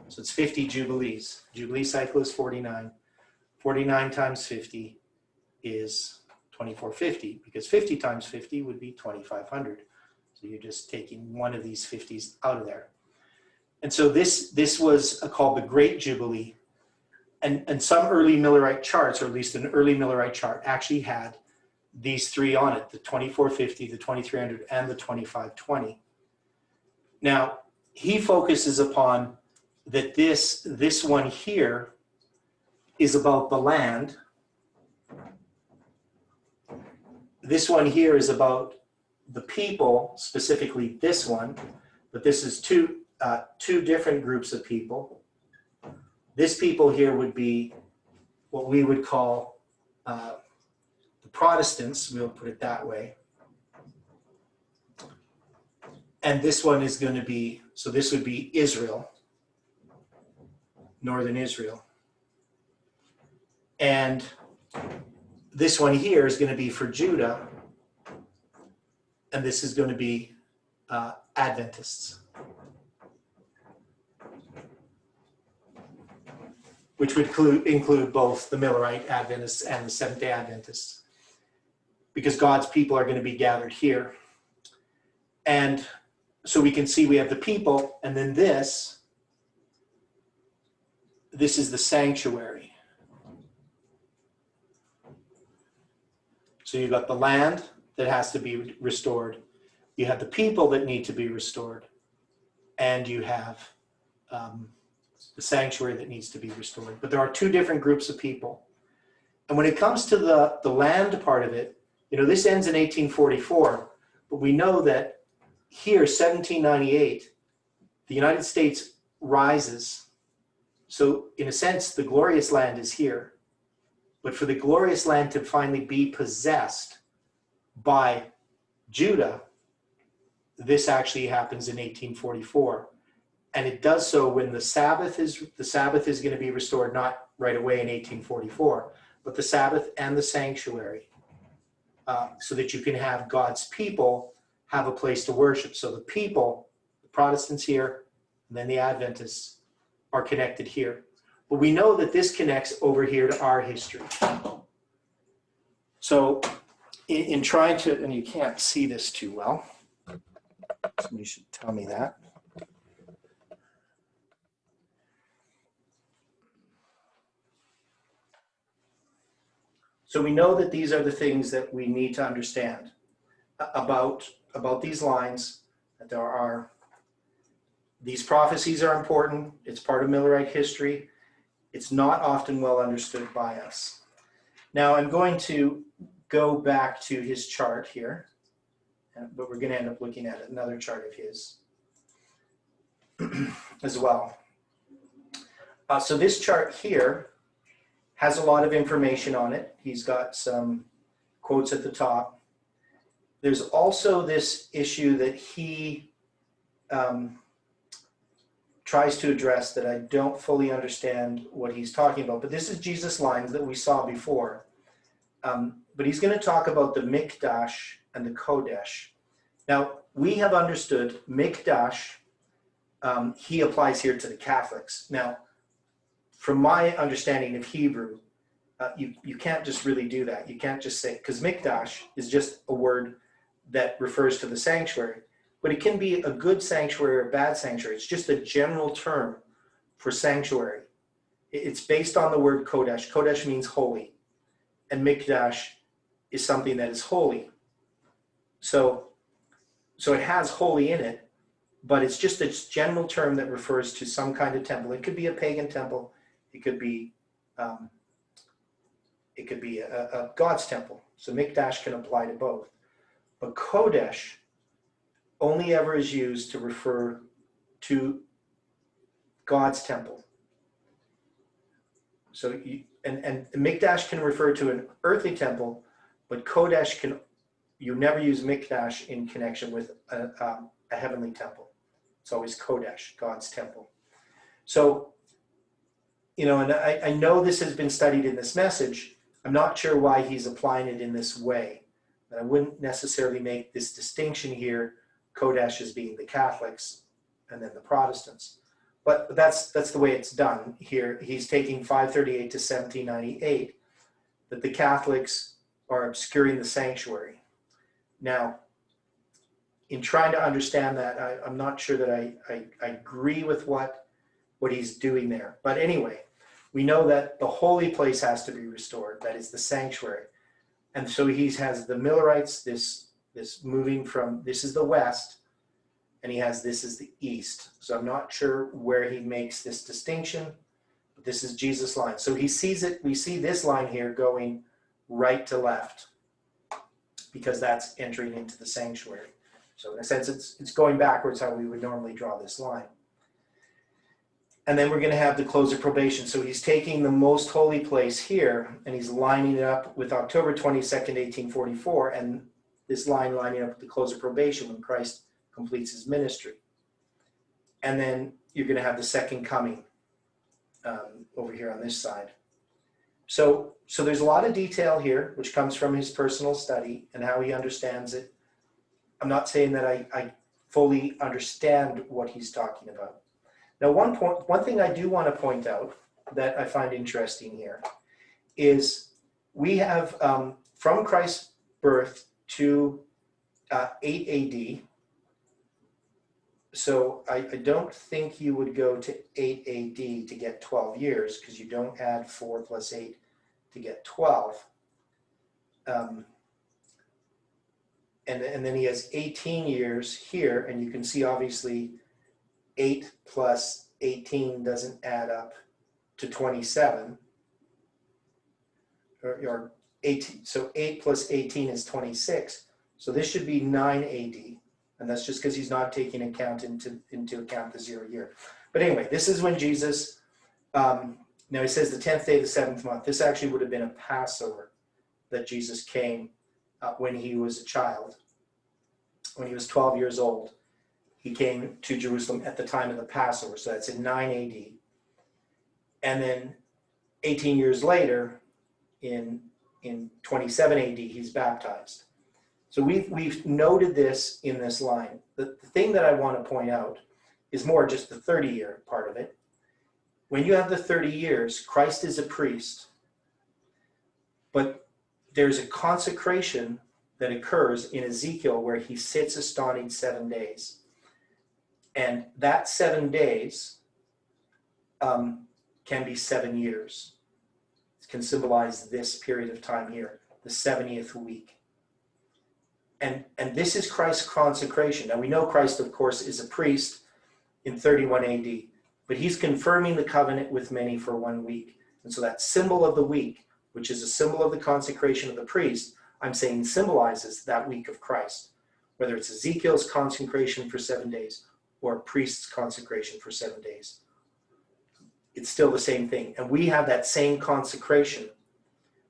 So it's 50 Jubilees. Jubilee cycle is 49. 49 times 50 is 2450, because 50 times 50 would be 2500. So you're just taking one of these 50s out of there. And so this was called the Great Jubilee. And some early Millerite charts, or at least an early Millerite chart, actually had these three on it, the 2450, the 2300, and the 2520. Now, he focuses upon that this one here is about the land. This one here is about the people, specifically this one, but this is two different groups of people. This people here would be what we would call the Protestants, we'll put it that way. And this one is going to be, so this would be Israel, northern Israel. And this one here is going to be for Judah, and this is going to be Adventists, which would include both the Millerite Adventists and the Seventh-day Adventists, because God's people are going to be gathered here. And so we can see we have the people, and then this is the sanctuary. So you've got the land that has to be restored. You have the people that need to be restored. And you have the sanctuary that needs to be restored. But there are two different groups of people. And when it comes to the land part of it, this ends in 1844. But we know that here, 1798, the United States rises. So in a sense, the glorious land is here. But for the glorious land to finally be possessed by Judah, this actually happens in 1844. And it does so when the Sabbath is going to be restored, not right away in 1844, but the Sabbath and the sanctuary, so that you can have God's people have a place to worship. So the people, the Protestants here, and then the Adventists are connected here. But we know that this connects over here to our history. So in trying to, and you can't see this too well, somebody should tell me that. So we know that these are the things that we need to understand about these lines, that there are, these prophecies are important. It's part of Millerite history. It's not often well understood by us. Now I'm going to go back to his chart here, but we're going to end up looking at another chart of his as well. So this chart here has a lot of information on it. He's got some quotes at the top. There's also this issue that he tries to address that I don't fully understand what he's talking about. But this is Jesus' lines that we saw before. But he's going to talk about the Mikdash and the Kodesh. Now, we have understood Mikdash, he applies here to the Catholics. Now, from my understanding of Hebrew, you can't just really do that. You can't just say, because Mikdash is just a word that refers to the sanctuary, but it can be a good sanctuary or a bad sanctuary. It's just a general term for sanctuary. It's based on the word Kodesh. Kodesh means holy, and Mikdash is something that is holy. So it has holy in it, but it's just a general term that refers to some kind of temple. It could be a pagan temple. It could be a God's temple. So Mikdash can apply to both. But Kodesh only ever is used to refer to God's temple. So and Mikdash can refer to an earthly temple, but Kodesh you never use Mikdash in connection with a heavenly temple. It's always Kodesh, God's temple. So, and I know this has been studied in this message. I'm not sure why he's applying it in this way. But I wouldn't necessarily make this distinction here, Kodesh as being the Catholics and then the Protestants. But that's the way it's done here. He's taking 538 to 1798, that the Catholics are obscuring the sanctuary. Now, in trying to understand that, I'm not sure that I agree with what he's doing there. But anyway, we know that the holy place has to be restored. That is the sanctuary. And so he has the Millerites, this moving from, this is the west, and he has this is the east. So I'm not sure where he makes this distinction, but this is Jesus' line. So he sees it, we see this line here going right to left, because that's entering into the sanctuary. So in a sense, it's going backwards how we would normally draw this line. And then we're going to have the close of probation. So he's taking the most holy place here, and he's lining it up with October 22nd, 1844, and this line lining up with the close of probation when Christ completes his ministry. And then you're going to have the second coming over here on this side. So there's a lot of detail here, which comes from his personal study and how he understands it. I'm not saying that I fully understand what he's talking about. Now, one thing I do want to point out that I find interesting here is we have from Christ's birth to 8 AD. So I don't think you would go to 8 AD to get 12 years, because you don't add 4 plus 8 to get 12. And then he has 18 years here, and you can see obviously 8 plus 18 doesn't add up to 27. Or 18, so 8 plus 18 is 26. So this should be 9 AD. And that's just because he's not taking into account the 0 year. But anyway, this is when Jesus, now he says the 10th day of the 7th month. This actually would have been a Passover that Jesus came when he was a child. When he was 12 years old, he came to Jerusalem at the time of the Passover. So that's in 9 AD. And then 18 years later, in 27 AD, he's baptized. So we've noted this in this line. The thing that I want to point out is more just the 30-year part of it. When you have the 30 years, Christ is a priest, but there's a consecration that occurs in Ezekiel where he sits astonished 7 days. And that 7 days can be 7 years. It can symbolize this period of time here, the 70th week. And this is Christ's consecration. Now we know Christ, of course, is a priest in 31 AD, but he's confirming the covenant with many for 1 week. And so that symbol of the week, which is a symbol of the consecration of the priest, I'm saying symbolizes that week of Christ, whether it's Ezekiel's consecration for 7 days or a priest's consecration for 7 days. It's still the same thing. And we have that same consecration.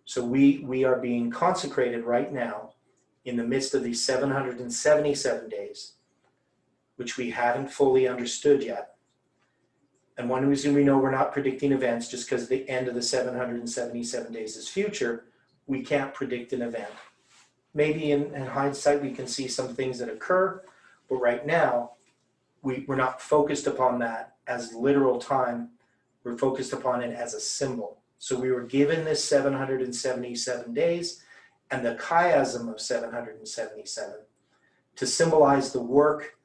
So we are being consecrated right now in the midst of these 777 days, which we haven't fully understood yet. And one reason we know we're not predicting events just because the end of the 777 days is future, we can't predict an event. Maybe in hindsight we can see some things that occur, but right now we're not focused upon that as literal time. We're focused upon it as a symbol. So we were given this 777 days and the chiasm of 777 to symbolize the work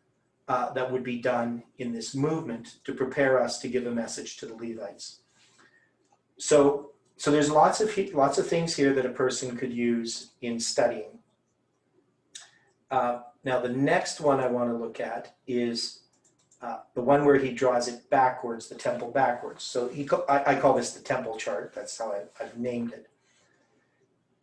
that would be done in this movement to prepare us to give a message to the Levites. So there's lots of things here that a person could use in studying. Now the next one I want to look at is the one where he draws it backwards, the temple backwards. So I call this the temple chart. That's how I've named it.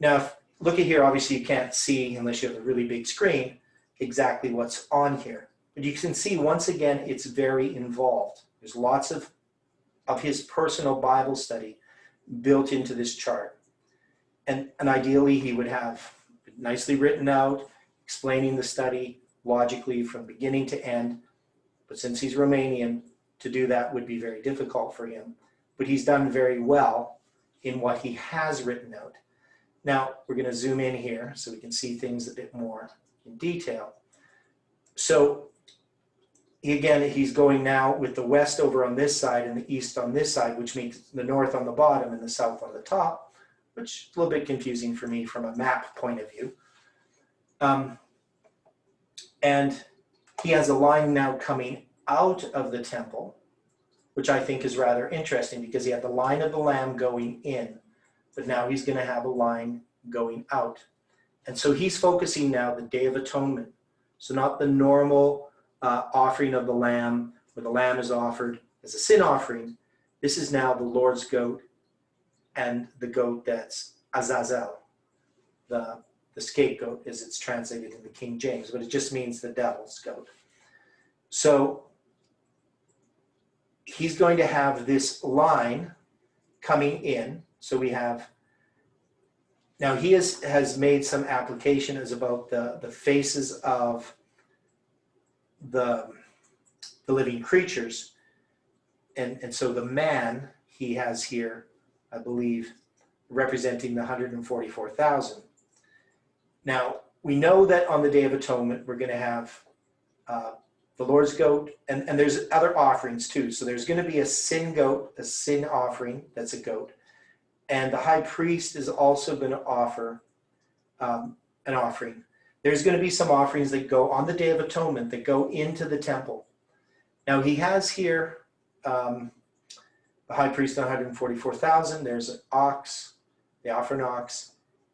Now, look at here. Obviously, you can't see, unless you have a really big screen, exactly what's on here. But you can see, once again, it's very involved. There's lots of his personal Bible study built into this chart. And ideally, he would have it nicely written out, explaining the study logically from beginning to end. But since he's Romanian, to do that would be very difficult for him. But he's done very well in what he has written out. Now, we're going to zoom in here so we can see things a bit more in detail. So, again, he's going now with the west over on this side and the east on this side, which means the north on the bottom and the south on the top, which is a little bit confusing for me from a map point of view. And he has a line now coming out of the temple, which I think is rather interesting because he had the line of the Lamb going in, but now he's going to have a line going out. And so he's focusing now the Day of Atonement. So not the normal offering of the lamb, where the lamb is offered as a sin offering. This is now the Lord's goat and the goat that's Azazel, the scapegoat as it's translated in the King James, but it just means the devil's goat. So he's going to have this line coming in. So we have, now he has made some application as about the faces of the living creatures. And so the man he has here, I believe, representing the 144,000. Now, we know that on the Day of Atonement, we're going to have the Lord's goat, and there's other offerings too. So there's going to be a sin goat, a sin offering, that's a goat. And the high priest is also going to offer an offering. There's going to be some offerings that go on the Day of Atonement that go into the temple. Now he has here the high priest 144,000. There's an ox. They offer an ox.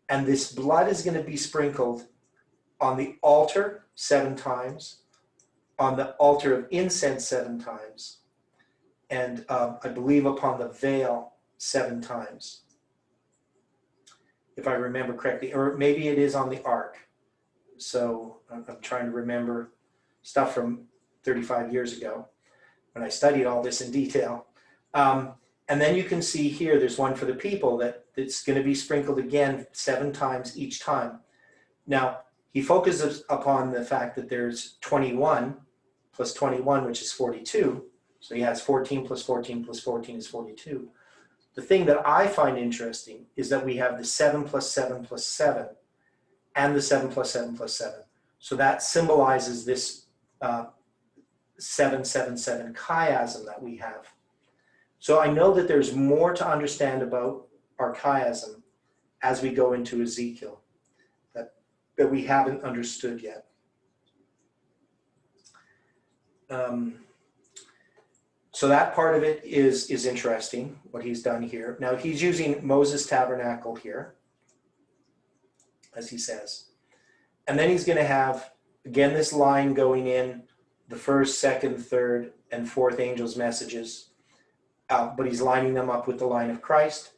And this blood is going to be sprinkled on the altar 7 times, on the altar of incense 7 times, and I believe upon the veil 7 times, if I remember correctly, or maybe it is on the ark. So I'm trying to remember stuff from 35 years ago when I studied all this in detail. And then you can see here, there's one for the people that's going to be sprinkled again 7 times each time. Now, he focuses upon the fact that there's 21 plus 21, which is 42. So he has 14 plus 14 plus 14 is 42. The thing that I find interesting is that we have the 7 plus 7 plus 7 and the 7 plus 7 plus 7. So that symbolizes this 777 chiasm that we have. So I know that there's more to understand about our chiasm as we go into Ezekiel that we haven't understood yet. So that part of it is interesting, what he's done here. Now he's using Moses' tabernacle here, as he says. And then he's going to have, again, this line going in, the first, second, third, and fourth angels' messages. But he's lining them up with the line of Christ,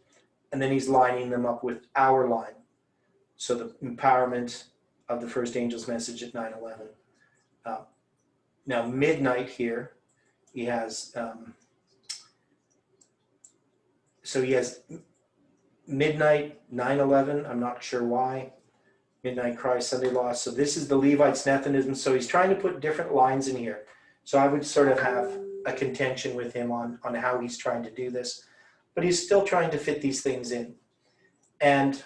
and then he's lining them up with our line. So the empowerment of the first angel's message at 9/11. Now midnight here, he has, so he has midnight, 9/11, I'm not sure why, midnight Christ, Sunday lost. So this is the Levites, Nethinism. So he's trying to put different lines in here. So I would sort of have a contention with him on how he's trying to do this, but he's still trying to fit these things in. And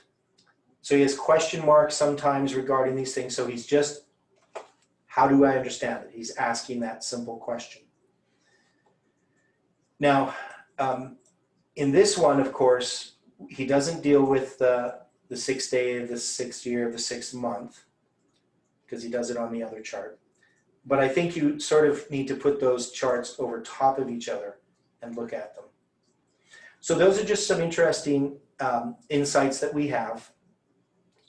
so he has question marks sometimes regarding these things. So he's just, how do I understand it? He's asking that simple question. Now, in this one, of course, he doesn't deal with the 6th day of the 6th year of the 6th month, because he does it on the other chart. But I think you sort of need to put those charts over top of each other and look at them. So those are just some interesting insights that we have.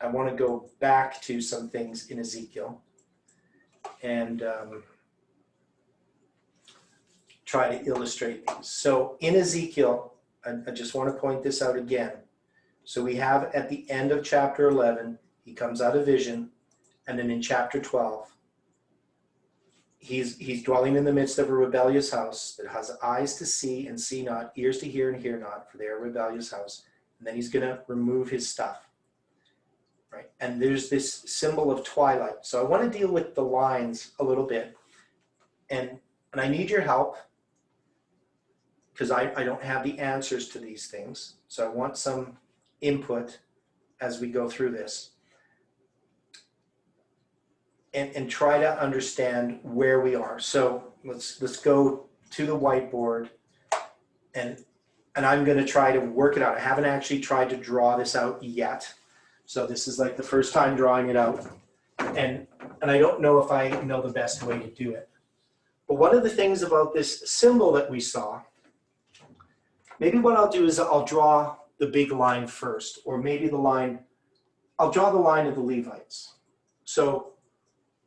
I want to go back to some things in Ezekiel and try to illustrate these. So in Ezekiel, I just want to point this out again. So we have at the end of chapter 11, he comes out of vision, and then in chapter 12, he's dwelling in the midst of a rebellious house that has eyes to see and see not, ears to hear and hear not, for they are a rebellious house. And then he's going to remove his stuff, right? And there's this symbol of twilight. So I want to deal with the lines a little bit, and I need your help because I don't have the answers to these things. So I want some input as we go through this. And try to understand where we are. So let's go to the whiteboard, and I'm going to try to work it out. I haven't actually tried to draw this out yet, so this is like the first time drawing it out, and I don't know if I know the best way to do it. But one of the things about this symbol that we saw, maybe what I'll do is I'll draw the big line first, or maybe I'll draw the line of the Levites. So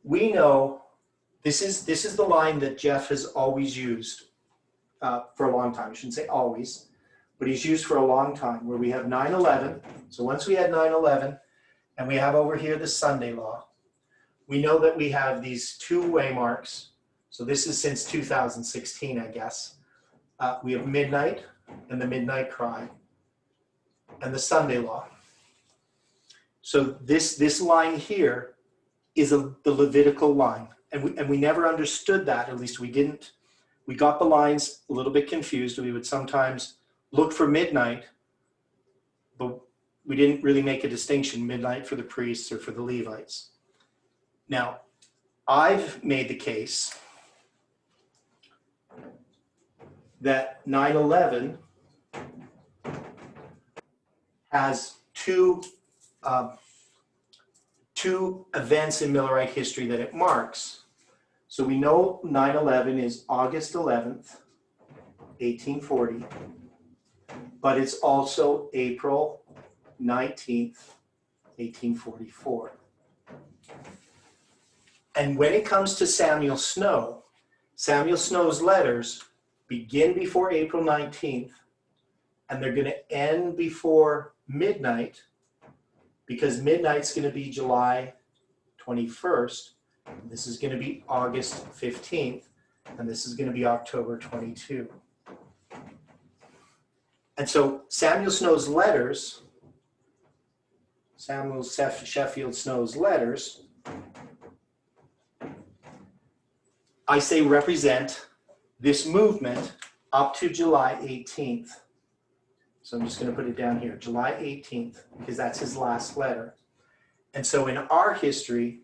we know this is the line that Jeff has always used for a long time. I shouldn't say always, but he's used for a long time, where we have 9/11. So once we had 9/11, and we have over here the Sunday law, we know that we have these 2 waymarks. So this is since 2016, I guess. we have midnight and the midnight cry and the Sunday law. So this line here is the Levitical line. And we never understood that, at least we didn't. We got the lines a little bit confused. We would sometimes look for midnight, but we didn't really make a distinction, midnight for the priests or for the Levites. Now, I've made the case that 9/11 has two events in Millerite history that it marks. So we know 9/11 is August 11th, 1840, but it's also April 19th, 1844. And when it comes to Samuel Snow's letters begin before April 19th, and they're going to end before midnight, because midnight's going to be July 21st. This is going to be August 15th, and this is going to be October 22. And so Samuel Sheffield Snow's letters, I say represent this movement up to July 18th. So I'm just going to put it down here, July 18th, because that's his last letter. And so in our history,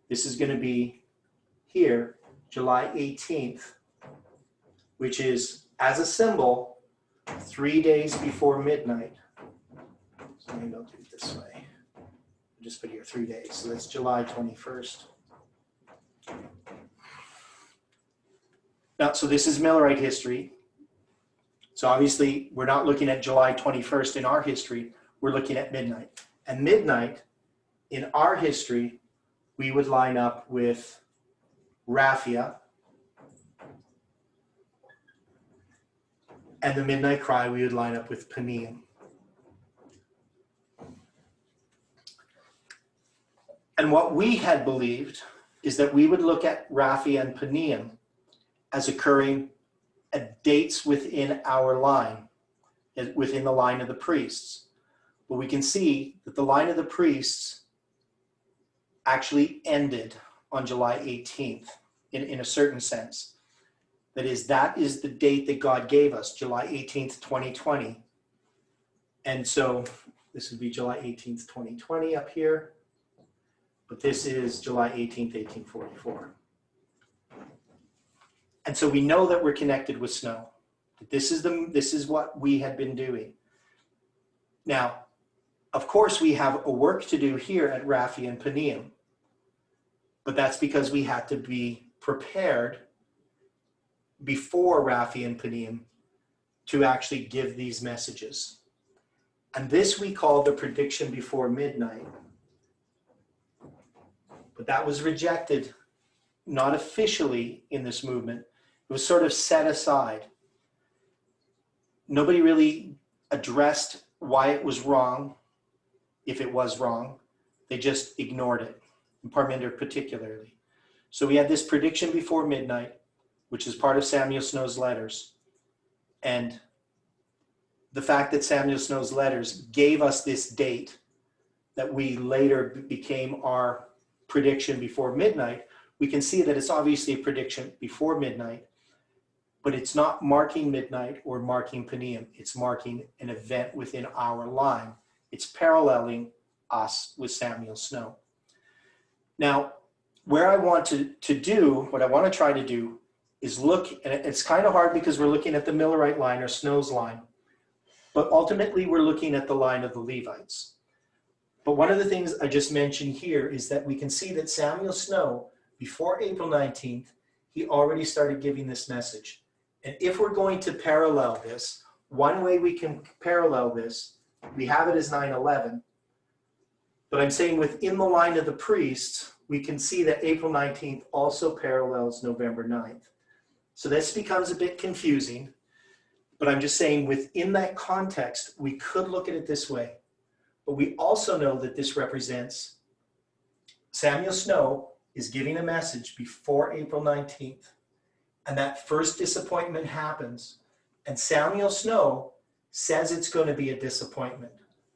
this is going to be here, July 18th, which is, as a symbol, 3 days before midnight. So maybe I'll do it this way. I'll just put here 3 days. So that's July 21st. Now, so this is Millerite history. So obviously, we're not looking at July 21st in our history. We're looking at midnight. And midnight, in our history, we would line up with Raphia. And the midnight cry, we would line up with Paneum. And what we had believed is that we would look at Raphia and Paneum as occurring at dates within our line, within the line of the priests. But we can see that the line of the priests actually ended on July 18th in a certain sense. That is the date that God gave us, July 18th, 2020. And so this would be July 18th, 2020 up here. But this is July 18th, 1844. And so we know that we're connected with Snow. This is what we had been doing. Now, of course, we have a work to do here at Raphia and Paneum, but that's because we had to be prepared before Raphia and Paneum to actually give these messages. And this we call the prediction before midnight. But that was rejected, not officially in this movement. It was sort of set aside. Nobody really addressed why it was wrong, if it was wrong. They just ignored it, and Parminder particularly. So we had this prediction before midnight, which is part of Samuel Snow's letters. And the fact that Samuel Snow's letters gave us this date that we later became our prediction before midnight, we can see that it's obviously a prediction before midnight, but it's not marking midnight or marking Paneum. It's marking an event within our line. It's paralleling us with Samuel Snow. Now, where I want to do, what I want to try to do is look, and it's kind of hard because we're looking at the Millerite line or Snow's line, but ultimately we're looking at the line of the Levites. But one of the things I just mentioned here is that we can see that Samuel Snow, before April 19th, he already started giving this message. And if we're going to parallel this, one way we can parallel this, we have it as 9/11, but I'm saying within the line of the priests, we can see that April 19th also parallels November 9th. So this becomes a bit confusing, but I'm just saying within that context, we could look at it this way. But we also know that this represents Samuel Snow is giving a message before April 19th. And that first disappointment happens And Samuel Snow says it's going to be a disappointment.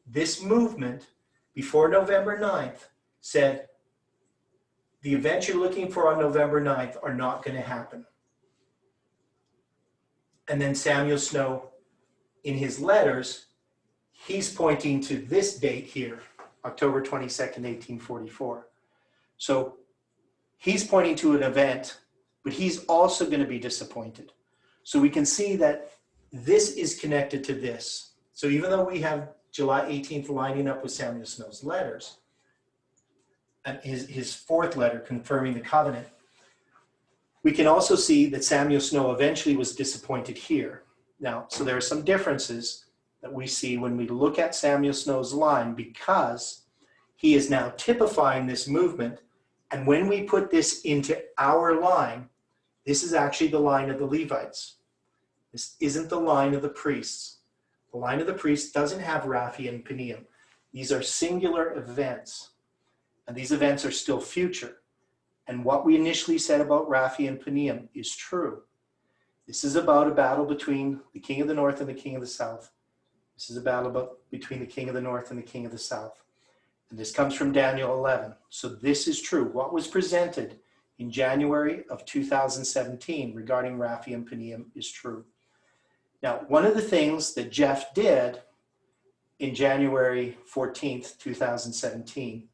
This movement, before November 9th, said the events you're looking for on November 9th are not going to happen. And then Samuel Snow, in his letters, he's pointing to this date here, October 22nd, 1844. So he's pointing to an event, but he's also going to be disappointed. So we can see that this is connected to this. So even though we have July 18th lining up with Samuel Snow's letters, and his fourth letter confirming the covenant, we can also see that Samuel Snow eventually was disappointed here. Now, so there are some differences that we see when we look at Samuel Snow's line, because he is now typifying this movement. And when we put this into our line, this is actually the line of the Levites. This isn't the line of the priests. The line of the priests doesn't have Raphi and Peniam. These are singular events, and these events are still future. And what we initially said about Raphi and Peniam is true. This is about a battle between the king of the north and the king of the south. This is a battle between the king of the north and the king of the south. And this comes from Daniel 11. So this is true. What was presented in January of 2017 regarding Raphi and Peniam is true. Now, one of the things that Jeff did in January 14th, 2017,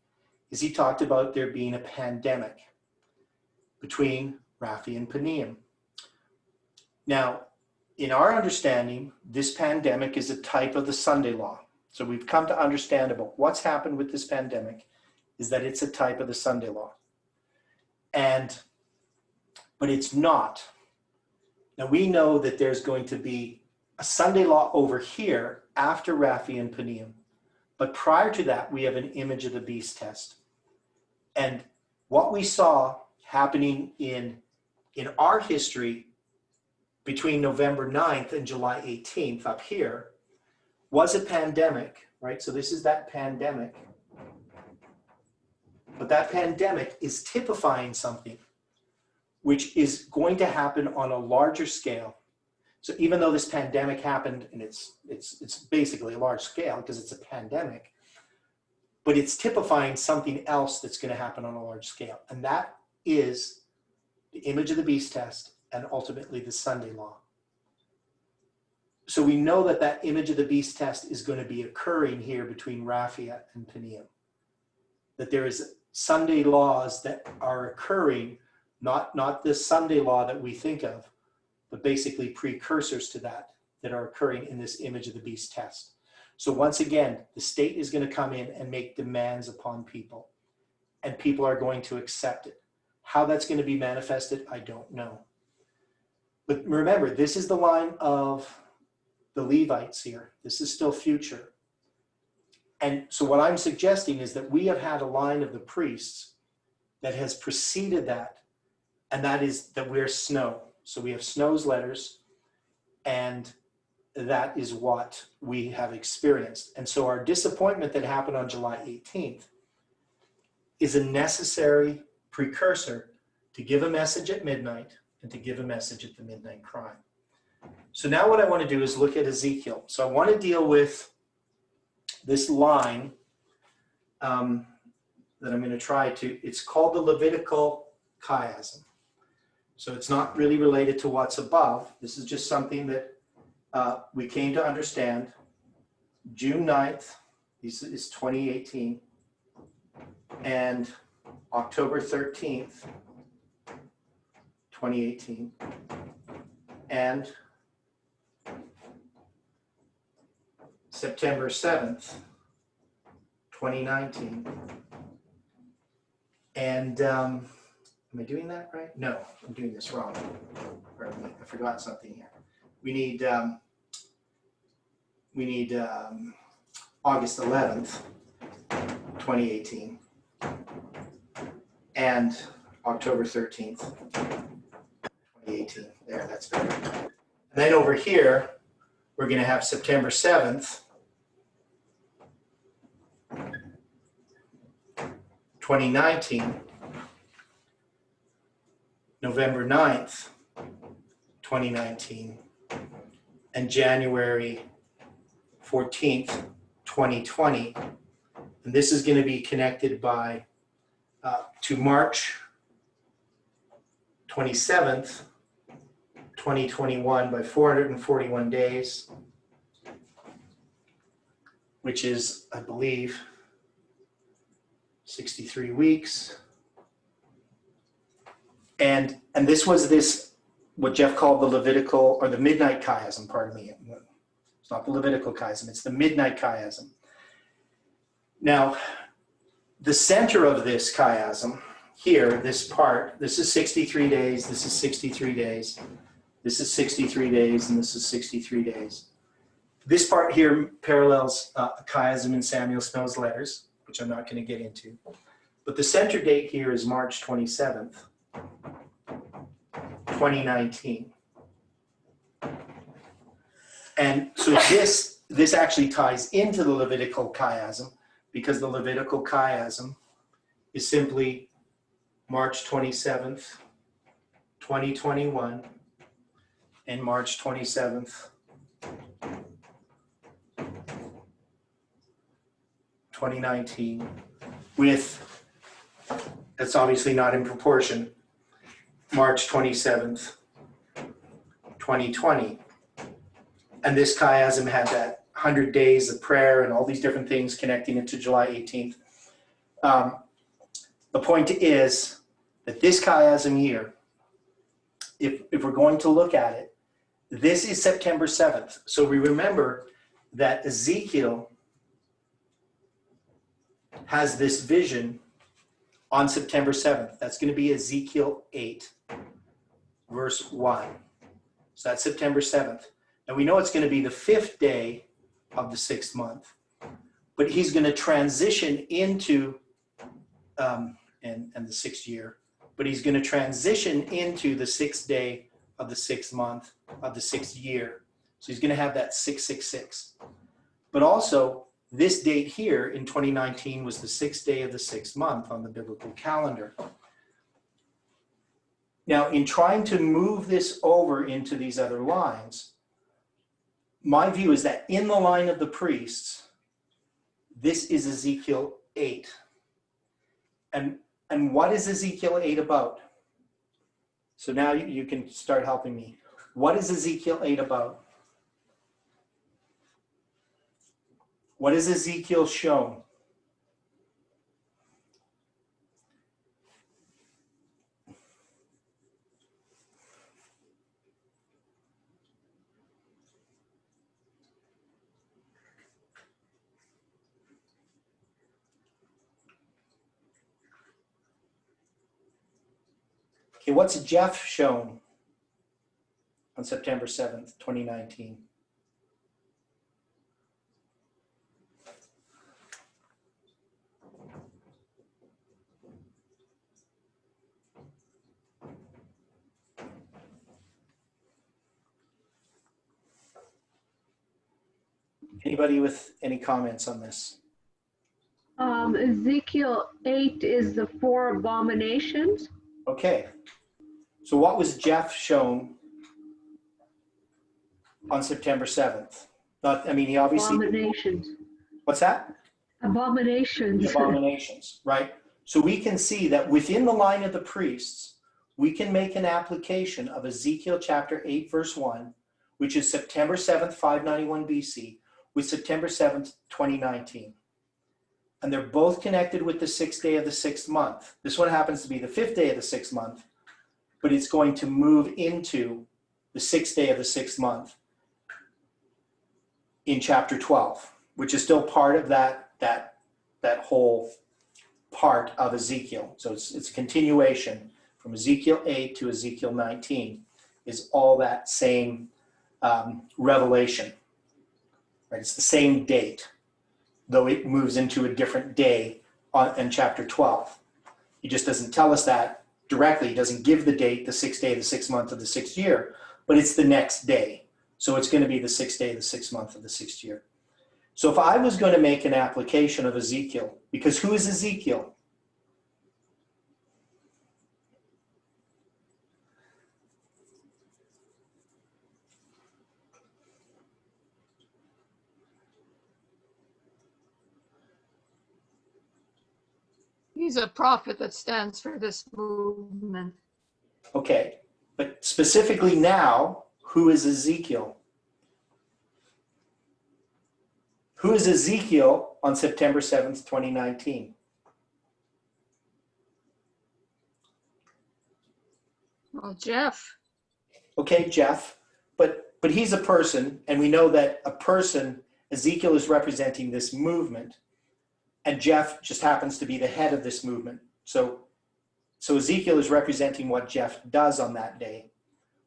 is he talked about there being a pandemic between Raphi and Peniam. Now, in our understanding, this pandemic is a type of the Sunday law. So we've come to understand about what's happened with this pandemic is that it's a type of the Sunday law. But it's not. Now we know that there's going to be a Sunday law over here after Raphi and Peniam. But prior to that, we have an image of the beast test. And what we saw happening in our history between November 9th and July 18th up here was a pandemic, right? So this is that pandemic. But that pandemic is typifying something which is going to happen on a larger scale. So even though this pandemic happened, and it's basically a large scale because it's a pandemic, but it's typifying something else that's going to happen on a large scale. And that is the image of the beast test and ultimately the Sunday law. So we know that that image of the beast test is going to be occurring here between Raphi and Peniam. That there is Sunday laws that are occurring, not the Sunday law that we think of, but basically precursors to that are occurring in this image of the beast test. So once again, the state is going to come in and make demands upon people, and people are going to accept it. How that's going to be manifested, I don't know. But remember, this is the line of the Levites here. This is still future. And so what I'm suggesting is that we have had a line of the priests that has preceded that, and that is that we're Snow. So we have Snow's letters, and that is what we have experienced. And so our disappointment that happened on July 18th is a necessary precursor to give a message at midnight and to give a message at the midnight cry. So now what I want to do is look at Ezekiel. So I want to deal with this line that I'm going to try to, it's called the Levitical chiasm. So it's not really related to what's above. This is just something that we came to understand. June 9th, this is 2018, and October 13th, 2018, and September 7th, 2019. And am I doing that right? No, I'm doing this wrong. Pardon me, I forgot something here. We need August 11th, 2018, and October 13th, 2018. There, that's better. And then over here, we're going to have September 7th, 2019, November 9th, 2019, and January 14th, 2020. And this is going to be connected by to March 27th, 2021 by 441 days, which is, I believe, 63 weeks. And this was what Jeff called the Levitical, or the midnight chiasm, pardon me. It's not the Levitical chiasm, it's the midnight chiasm. Now, the center of this chiasm here, this part, this is 63 days, this is 63 days, this is 63 days, and this is 63 days. This part here parallels a chiasm in Samuel Snow's letters, which I'm not going to get into. But the center date here is March 27th, 2019. And so this actually ties into the Levitical chiasm, because the Levitical chiasm is simply March 27th, 2021, and March 27th, 2019, with, that's obviously not in proportion, March 27th, 2020. And this chiasm had that 100 days of prayer and all these different things connecting it to July 18th. The point is that this chiasm year, if we're going to look at it, this is September 7th. So we remember that Ezekiel has this vision on September 7th. That's going to be Ezekiel 8, verse 1. So that's September 7th. And we know it's going to be the 5th day of the 6th month. But he's going to transition into, and the 6th year, but he's going to transition into the 6th day of the 6th month of the 6th year. So he's going to have that 666. But also, this date here in 2019 was the 6th day of the 6th month on the biblical calendar. Now, in trying to move this over into these other lines, my view is that in the line of the priests, this is Ezekiel 8. And what is Ezekiel 8 about? So now you can start helping me. What is Ezekiel 8 about? What is Ezekiel shown? Okay, what's Jeff shown on September 7th, 2019? Anybody with any comments on this? Ezekiel 8 is the 4 abominations. Okay. So what was Jeff shown on September 7th? He obviously... Abominations. What's that? Abominations. The abominations, right? So we can see that within the line of the priests, we can make an application of Ezekiel chapter 8, verse 1, which is September 7th, 591 BC, with September 7th, 2019. And they're both connected with the 6th day of the 6th month. This one happens to be the 5th day of the 6th month, but it's going to move into the 6th day of the 6th month in chapter 12, which is still part of that whole part of Ezekiel. So it's a continuation from Ezekiel 8 to Ezekiel 19 is all that same revelation. Right? It's the same date, though it moves into a different day in chapter 12. He just doesn't tell us that directly. He doesn't give the date, the 6th day of the 6th month of the 6th year, but it's the next day. So it's going to be the 6th day of the 6th month of the 6th year. So if I was going to make an application of Ezekiel, because who is Ezekiel? He's a prophet that stands for this movement. Okay, but specifically now, who is Ezekiel? Who is Ezekiel on September 7th, 2019? Well, Jeff. Okay, Jeff, but he's a person, and we know that a person, Ezekiel is representing this movement, and Jeff just happens to be the head of this movement. So Ezekiel is representing what Jeff does on that day,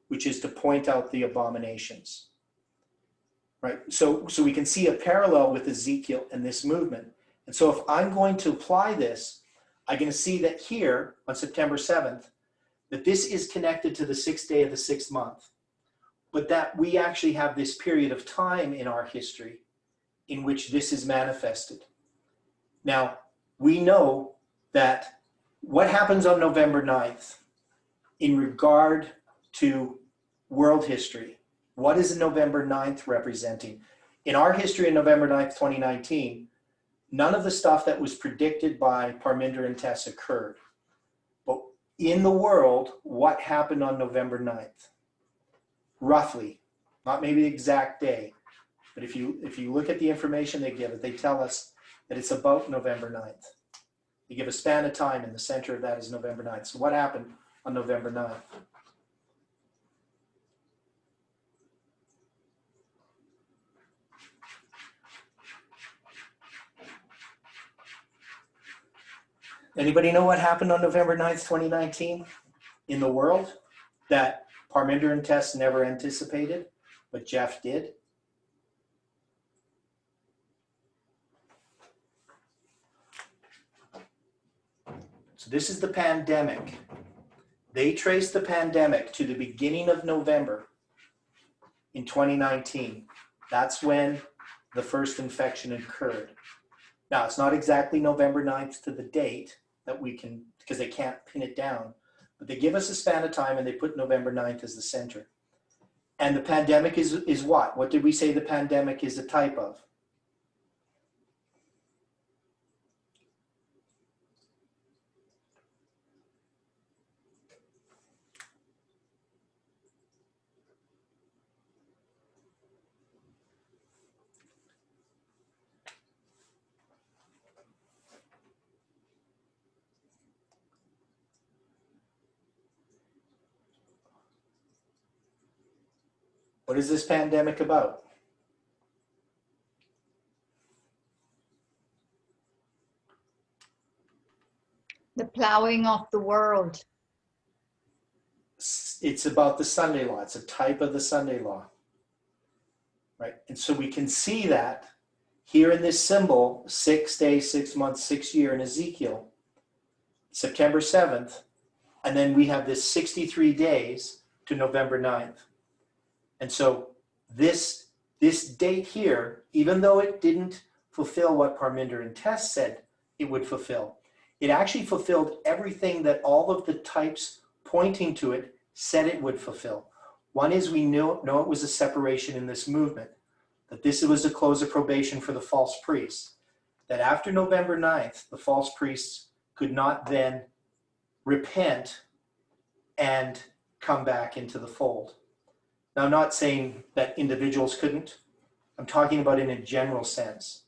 which is to point out the abominations. Right? So we can see a parallel with Ezekiel and this movement. And so if I'm going to apply this, I'm going to see that here on September 7th, that this is connected to the 6th day of the 6th month, but that we actually have this period of time in our history in which this is manifested. Now, we know that what happens on November 9th in regard to world history, what is November 9th representing? In our history on November 9th, 2019, none of the stuff that was predicted by Parminder and Tess occurred. But in the world, what happened on November 9th? Roughly, not maybe the exact day, but if you look at the information they give us, they tell us that it's about November 9th. They give a span of time, and the center of that is November 9th. So what happened on November 9th? Anybody know what happened on November 9th, 2019 in the world that Parminder and Tess never anticipated, but Jeff did? So this is the pandemic. They traced the pandemic to the beginning of November in 2019. That's when the first infection occurred. Now, it's not exactly November 9th to the date that we can, because they can't pin it down, but they give us a span of time and they put November 9th as the center. And the pandemic is what? What did we say the pandemic is a type of? What is this pandemic about? The plowing of the world. It's about the Sunday law. It's a type of the Sunday law, right? And so we can see that here in this symbol, 6 days, 6 months, 6 year in Ezekiel, September 7th, and then we have this 63 days to November 9th. And so this date here, even though it didn't fulfill what Parminder and Tess said it would fulfill, it actually fulfilled everything that all of the types pointing to it said it would fulfill. One is we know it was a separation in this movement, that this was a close of probation for the false priests, that after November 9th, the false priests could not then repent and come back into the fold. Now, I'm not saying that individuals couldn't. I'm talking about in a general sense.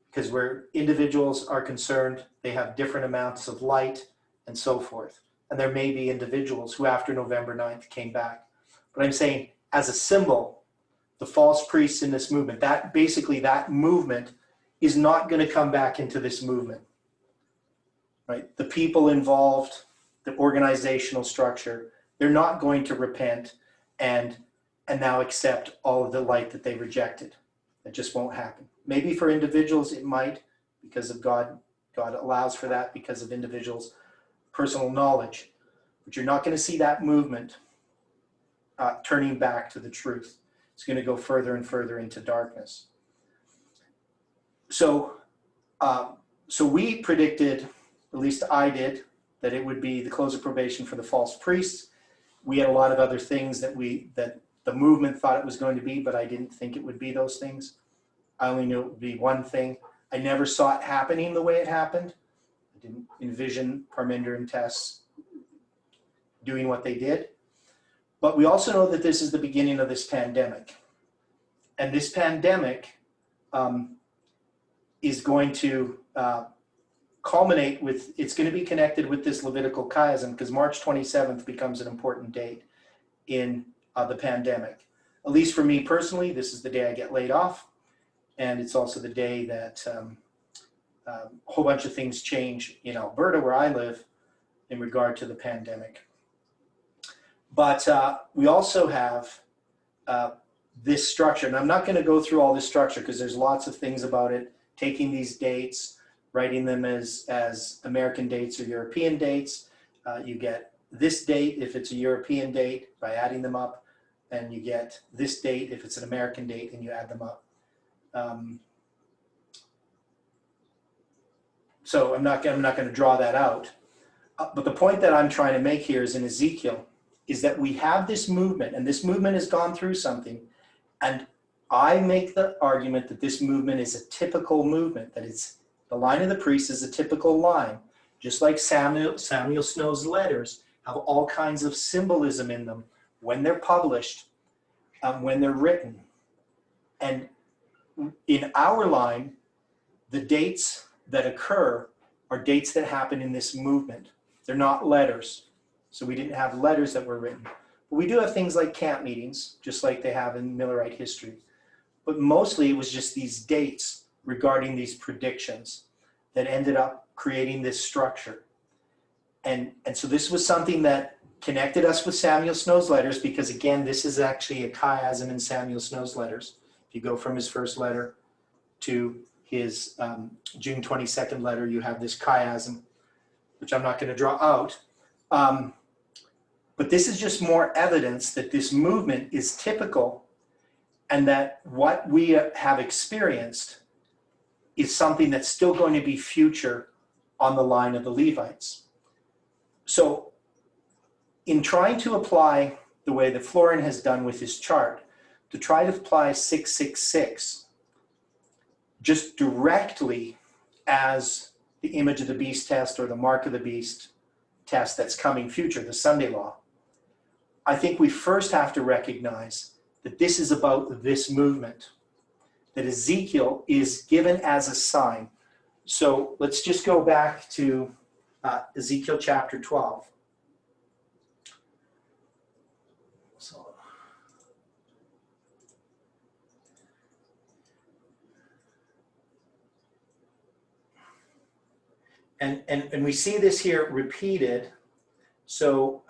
Because where individuals are concerned, they have different amounts of light and so forth. And there may be individuals who after November 9th came back. But I'm saying as a symbol, the false priests in this movement, that basically that movement is not going to come back into this movement. Right? The people involved, the organizational structure, they're not going to repent and now accept all of the light that they rejected. It just won't happen. Maybe for individuals it might, because of God allows for that because of individuals' personal knowledge. But you're not going to see that movement turning back to the truth. It's going to go further and further into darkness. So we predicted, at least I did, that it would be the close of probation for the false priests. We had a lot of other things that the movement thought it was going to be, but I didn't think it would be those things. I only knew it would be one thing. I never saw it happening the way it happened. I didn't envision Parminder and Tess doing what they did. But we also know that this is the beginning of this pandemic. And this pandemic is going to culminate with, it's going to be connected with this Levitical chiasm, because March 27th becomes an important date in the pandemic. At least for me personally, this is the day I get laid off. And it's also the day that a whole bunch of things change in Alberta, where I live, in regard to the pandemic. But we also have this structure, and I'm not going to go through all this structure because there's lots of things about it, taking these dates, writing them as American dates or European dates. You get this date if it's a European date by adding them up, and you get this date if it's an American date and you add them up. So I'm not going to draw that out. But the point that I'm trying to make here is in Ezekiel, is that we have this movement, and this movement has gone through something, and I make the argument that this movement is a typical movement, that it's the line of the priest is a typical line, just like Samuel Snow's letters have all kinds of symbolism in them when they're published, when they're written. And in our line, the dates that occur are dates that happen in this movement. They're not letters. So we didn't have letters that were written. But we do have things like camp meetings, just like they have in Millerite history. But mostly it was just these dates regarding these predictions that ended up creating this structure. And so this was something that connected us with Samuel Snow's letters, because again, this is actually a chiasm in Samuel Snow's letters. If you go from his first letter to his June 22nd letter, you have this chiasm, which I'm not going to draw out. But this is just more evidence that this movement is typical, and that what we have experienced is something that's still going to be future on the line of the Levites. So in trying to apply the way that Florian has done with his chart, to try to apply 666 just directly as the image of the beast test or the mark of the beast test that's coming future, the Sunday law, I think we first have to recognize that this is about this movement, that Ezekiel is given as a sign. So let's just go back to Ezekiel chapter 12. So, and we see this here repeated. So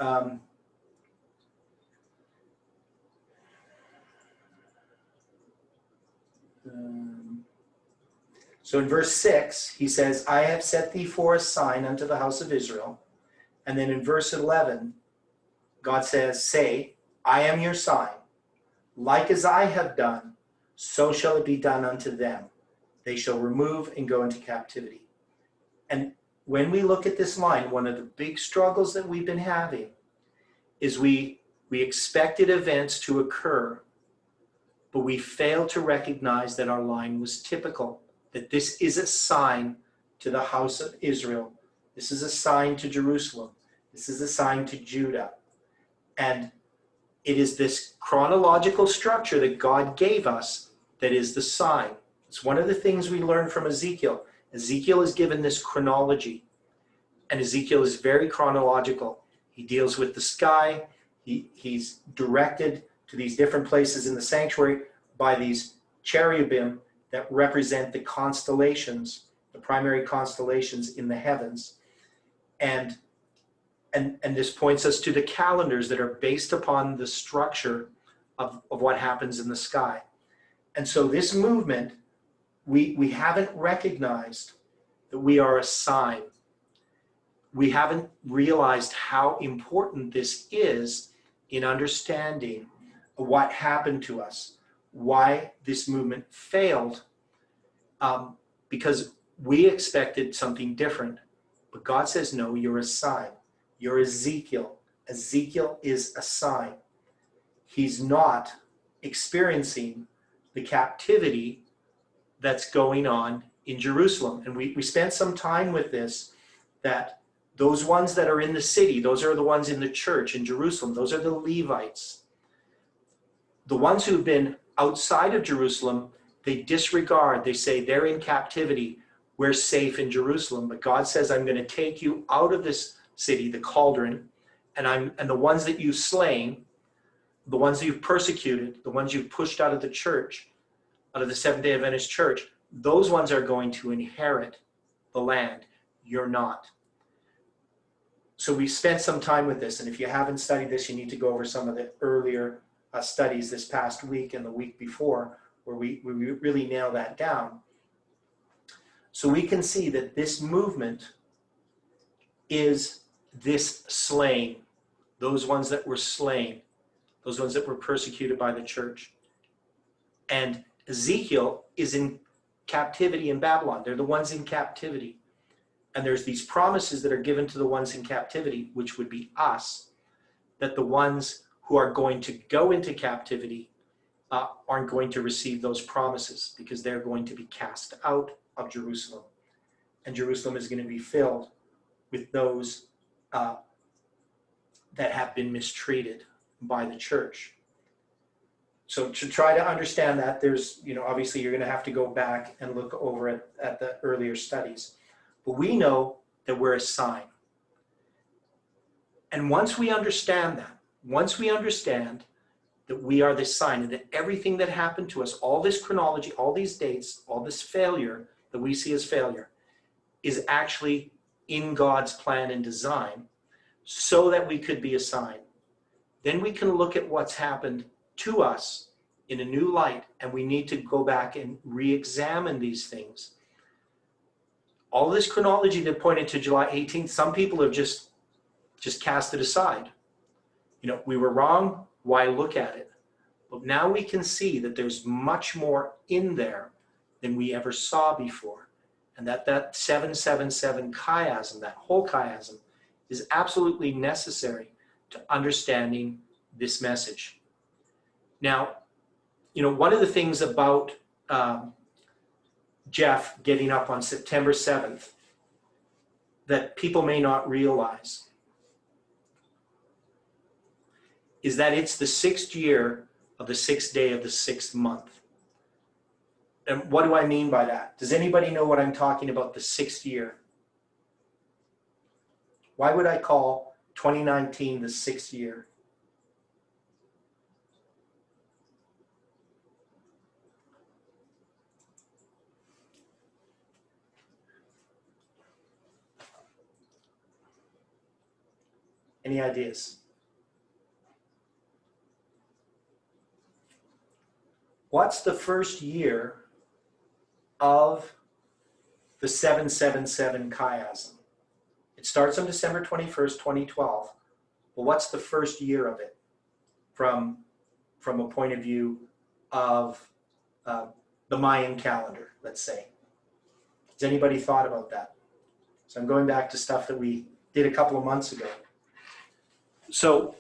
so in verse 6, he says, I have set thee for a sign unto the house of Israel. And then in verse 11, God says, say, I am your sign. Like as I have done, so shall it be done unto them. They shall remove and go into captivity. And when we look at this line, one of the big struggles that we've been having is we expected events to occur, but we failed to recognize that our line was typical, that this is a sign to the house of Israel. This is a sign to Jerusalem. This is a sign to Judah. And it is this chronological structure that God gave us that is the sign. It's one of the things we learn from Ezekiel. Ezekiel is given this chronology, and Ezekiel is very chronological. He deals with the sky. He's directed to these different places in the sanctuary by these cherubim that represent the constellations, the primary constellations in the heavens. And this points us to the calendars that are based upon the structure of what happens in the sky. And so this movement, we haven't recognized that we are a sign. We haven't realized how important this is in understanding what happened to us, why this movement failed, because we expected something different. But God says, no, you're a sign. You're Ezekiel. Ezekiel is a sign. He's not experiencing the captivity that's going on in Jerusalem. And we spent some time with this that those ones that are in the city, those are the ones in the church in Jerusalem, those are the Levites. The ones who've been outside of Jerusalem, they disregard, they say they're in captivity, we're safe in Jerusalem. But God says, I'm going to take you out of this city, the cauldron, and the ones that you've slain, the ones that you've persecuted, the ones you've pushed out of the church, out of the Seventh-day Adventist church, those ones are going to inherit the land. You're not. So we spent some time with this, and if you haven't studied this, you need to go over some of the earlier studies this past week and the week before, where we really nail that down. So we can see that this movement is this slaying, those ones that were slain, those ones that were persecuted by the church. And Ezekiel is in captivity in Babylon. They're the ones in captivity. And there's these promises that are given to the ones in captivity, which would be us, that the ones who are going to go into captivity aren't going to receive those promises, because they're going to be cast out of Jerusalem. And Jerusalem is going to be filled with those that have been mistreated by the church. So to try to understand that, there's, obviously you're going to have to go back and look over at the earlier studies. But we know that we're a sign. And once we understand that, once we understand that we are this sign, and that everything that happened to us, all this chronology, all these dates, all this failure that we see as failure, is actually in God's plan and design, so that we could be a sign, then we can look at what's happened to us in a new light, and we need to go back and re-examine these things. All this chronology that pointed to July 18th, some people have just cast it aside. We were wrong, why look at it? But now we can see that there's much more in there than we ever saw before. And that 777 chiasm, that whole chiasm, is absolutely necessary to understanding this message. Now, one of the things about Jeff getting up on September 7th that people may not realize is that it's the 6th year of the 6th day of the 6th month. And what do I mean by that? Does anybody know what I'm talking about, the 6th year? Why would I call 2019 the 6th year? Any ideas? What's the first year of the 777 chiasm? It starts on December 21st, 2012. Well, what's the first year of it from a point of view of the Mayan calendar, let's say? Has anybody thought about that? So I'm going back to stuff that we did a couple of months ago. So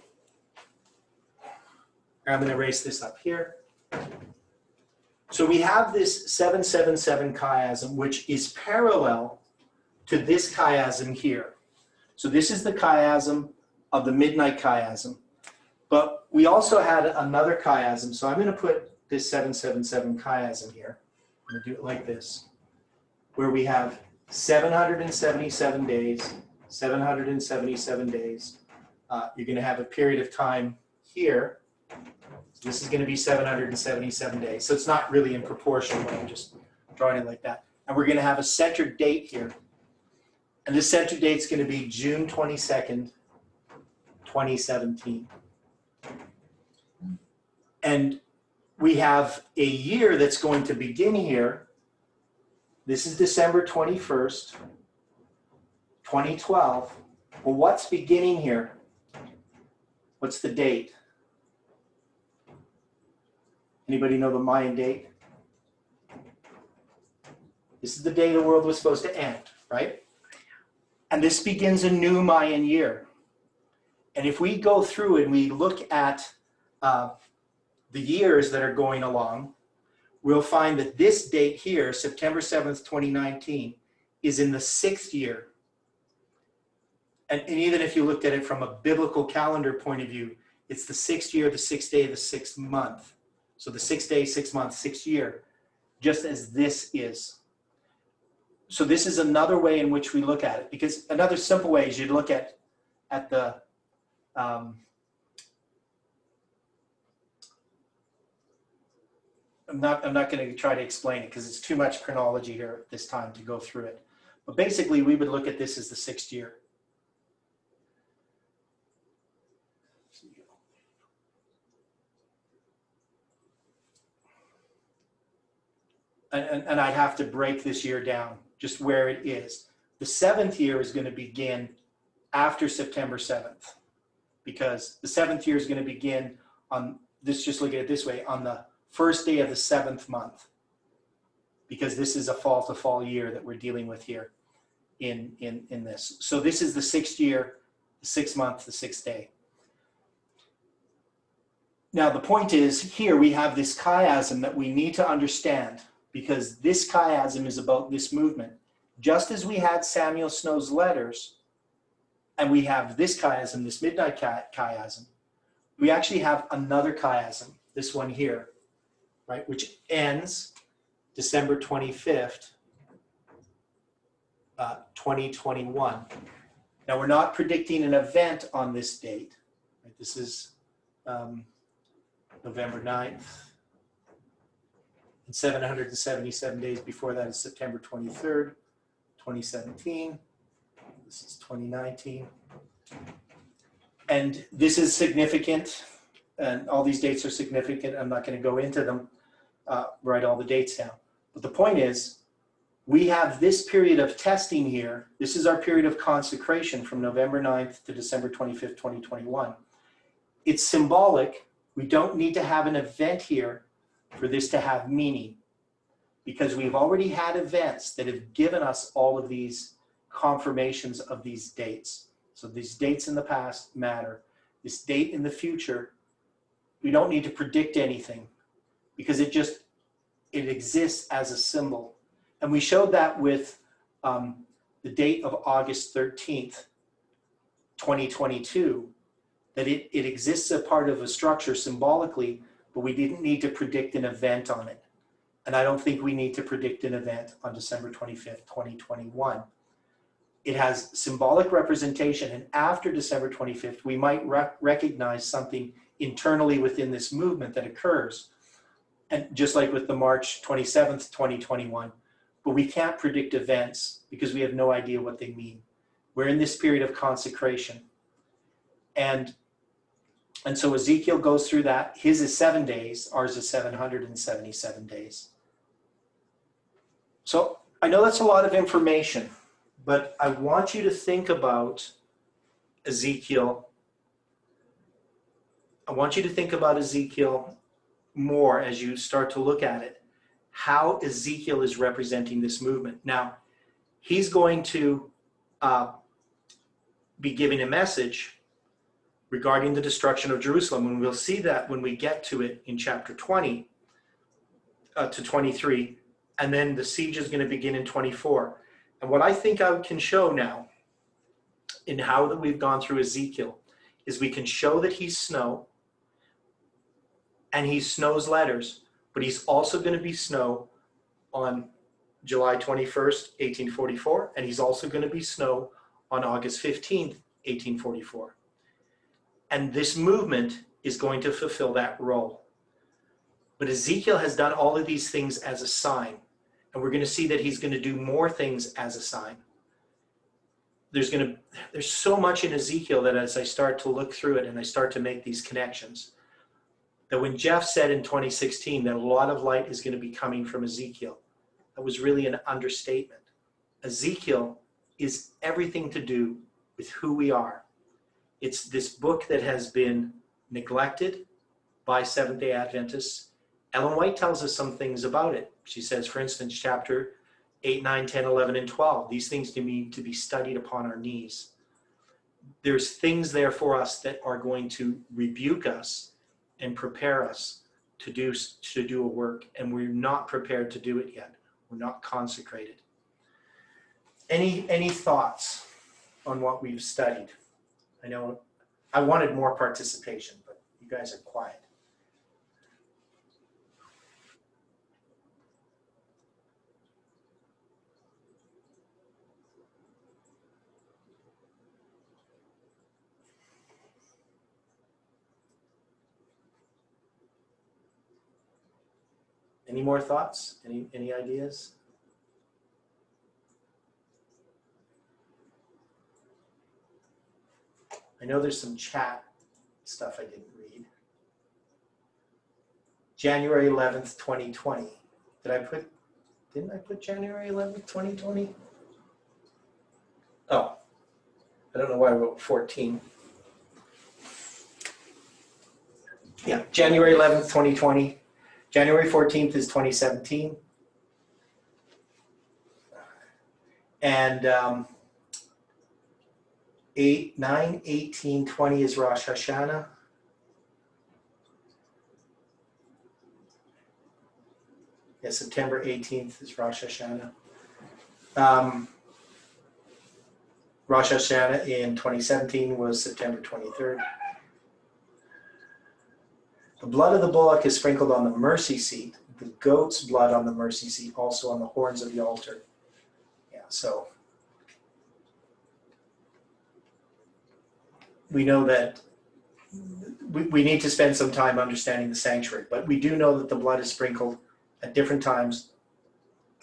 I'm going to erase this up here. So we have this 777 chiasm, which is parallel to this chiasm here. So this is the chiasm of the midnight chiasm. But we also had another chiasm. So I'm going to put this 777 chiasm here. I'm going to do it like this, where we have 777 days, 777 days. You're going to have a period of time here. So this is going to be 777 days. So it's not really in proportion, but I'm just drawing it like that. And we're going to have a centered date here. And this centered date is going to be June 22nd, 2017. And we have a year that's going to begin here. This is December 21st, 2012. Well, what's beginning here? What's the date? Anybody know the Mayan date? This is the day the world was supposed to end, right? And this begins a new Mayan year. And if we go through and we look at the years that are going along, we'll find that this date here, September 7th, 2019, is in the 6th year. and even if you looked at it from a biblical calendar point of view, it's the 6th year, the 6th day, the 6th month. So the 6th day, 6th month, 6th year, just as this is. So this is another way in which we look at it, because another simple way is you'd look at the I'm not going to try to explain it because it's too much chronology here at this time to go through it. But basically, we would look at this as the 6th year. And I'd have to break this year down, just where it is. The 7th year is going to begin after September 7th, because the 7th year is going to begin on this, just look at it this way, on the first day of the 7th month, because this is a fall to fall year that we're dealing with here in this. So this is the 6th year, the 6th month, the 6th day. Now the point is, here we have this chiasm that we need to understand, because this chiasm is about this movement. Just as we had Samuel Snow's letters, and we have this chiasm, this midnight chiasm, we actually have another chiasm, this one here, right, which ends December 25th, 2021. Now, we're not predicting an event on this date. Right? This is November 9th. And 777 days before that is September 23rd, 2017. This is 2019. And this is significant, and all these dates are significant. I'm not going to go into them, write all the dates down. But the point is, we have this period of testing here. This is our period of consecration from November 9th to December 25th, 2021. It's symbolic. We don't need to have an event here for this to have meaning, because we've already had events that have given us all of these confirmations of these dates. So these dates in the past matter. This date in the future, we don't need to predict anything, because it exists as a symbol. And we showed that with the date of August 13th, 2022, that it exists as part of a structure symbolically, but we didn't need to predict an event on it. And I don't think we need to predict an event on December 25th, 2021. It has symbolic representation, and after December 25th, we might recognize something internally within this movement that occurs. And just like with the March 27th, 2021, but we can't predict events because we have no idea what they mean. We're in this period of consecration. And so Ezekiel goes through that. His is 7 days, ours is 777 days. So I know that's a lot of information, but I want you to think about Ezekiel. I want you to think about Ezekiel more as you start to look at it, how Ezekiel is representing this movement. Now, he's going to be giving a message regarding the destruction of Jerusalem, and we'll see that when we get to it in chapter 20 to 23, and then the siege is going to begin in 24. And what I think I can show now in how that we've gone through Ezekiel is we can show that he's snow, and he's Snow's letters, but he's also going to be Snow on July 21st, 1844, and he's also going to be Snow on August 15th, 1844. And this movement is going to fulfill that role. But Ezekiel has done all of these things as a sign, and we're going to see that he's going to do more things as a sign. There's so much in Ezekiel that as I start to look through it and I start to make these connections, that when Jeff said in 2016 that a lot of light is going to be coming from Ezekiel, that was really an understatement. Ezekiel is everything to do with who we are. It's this book that has been neglected by Seventh-day Adventists. Ellen White tells us some things about it. She says, for instance, chapter 8, 9, 10, 11, and 12, these things need to be studied upon our knees. There's things there for us that are going to rebuke us and prepare us to do a work, and we're not prepared to do it yet. We're not consecrated. Any thoughts on what we've studied? I know I wanted more participation, but you guys are quiet. Any more thoughts? Any ideas? I know there's some chat stuff I didn't read. January 11th, 2020. Didn't I put January 11th, 2020? Oh, I don't know why I wrote 14. Yeah, January 11th, 2020. January 14th is 2017. And 9/18/20 is Rosh Hashanah. Yeah, September 18th is Rosh Hashanah. Rosh Hashanah in 2017 was September 23rd. The blood of the bullock is sprinkled on the mercy seat. The goat's blood on the mercy seat, also on the horns of the altar. Yeah, so we know that we need to spend some time understanding the sanctuary, but we do know that the blood is sprinkled at different times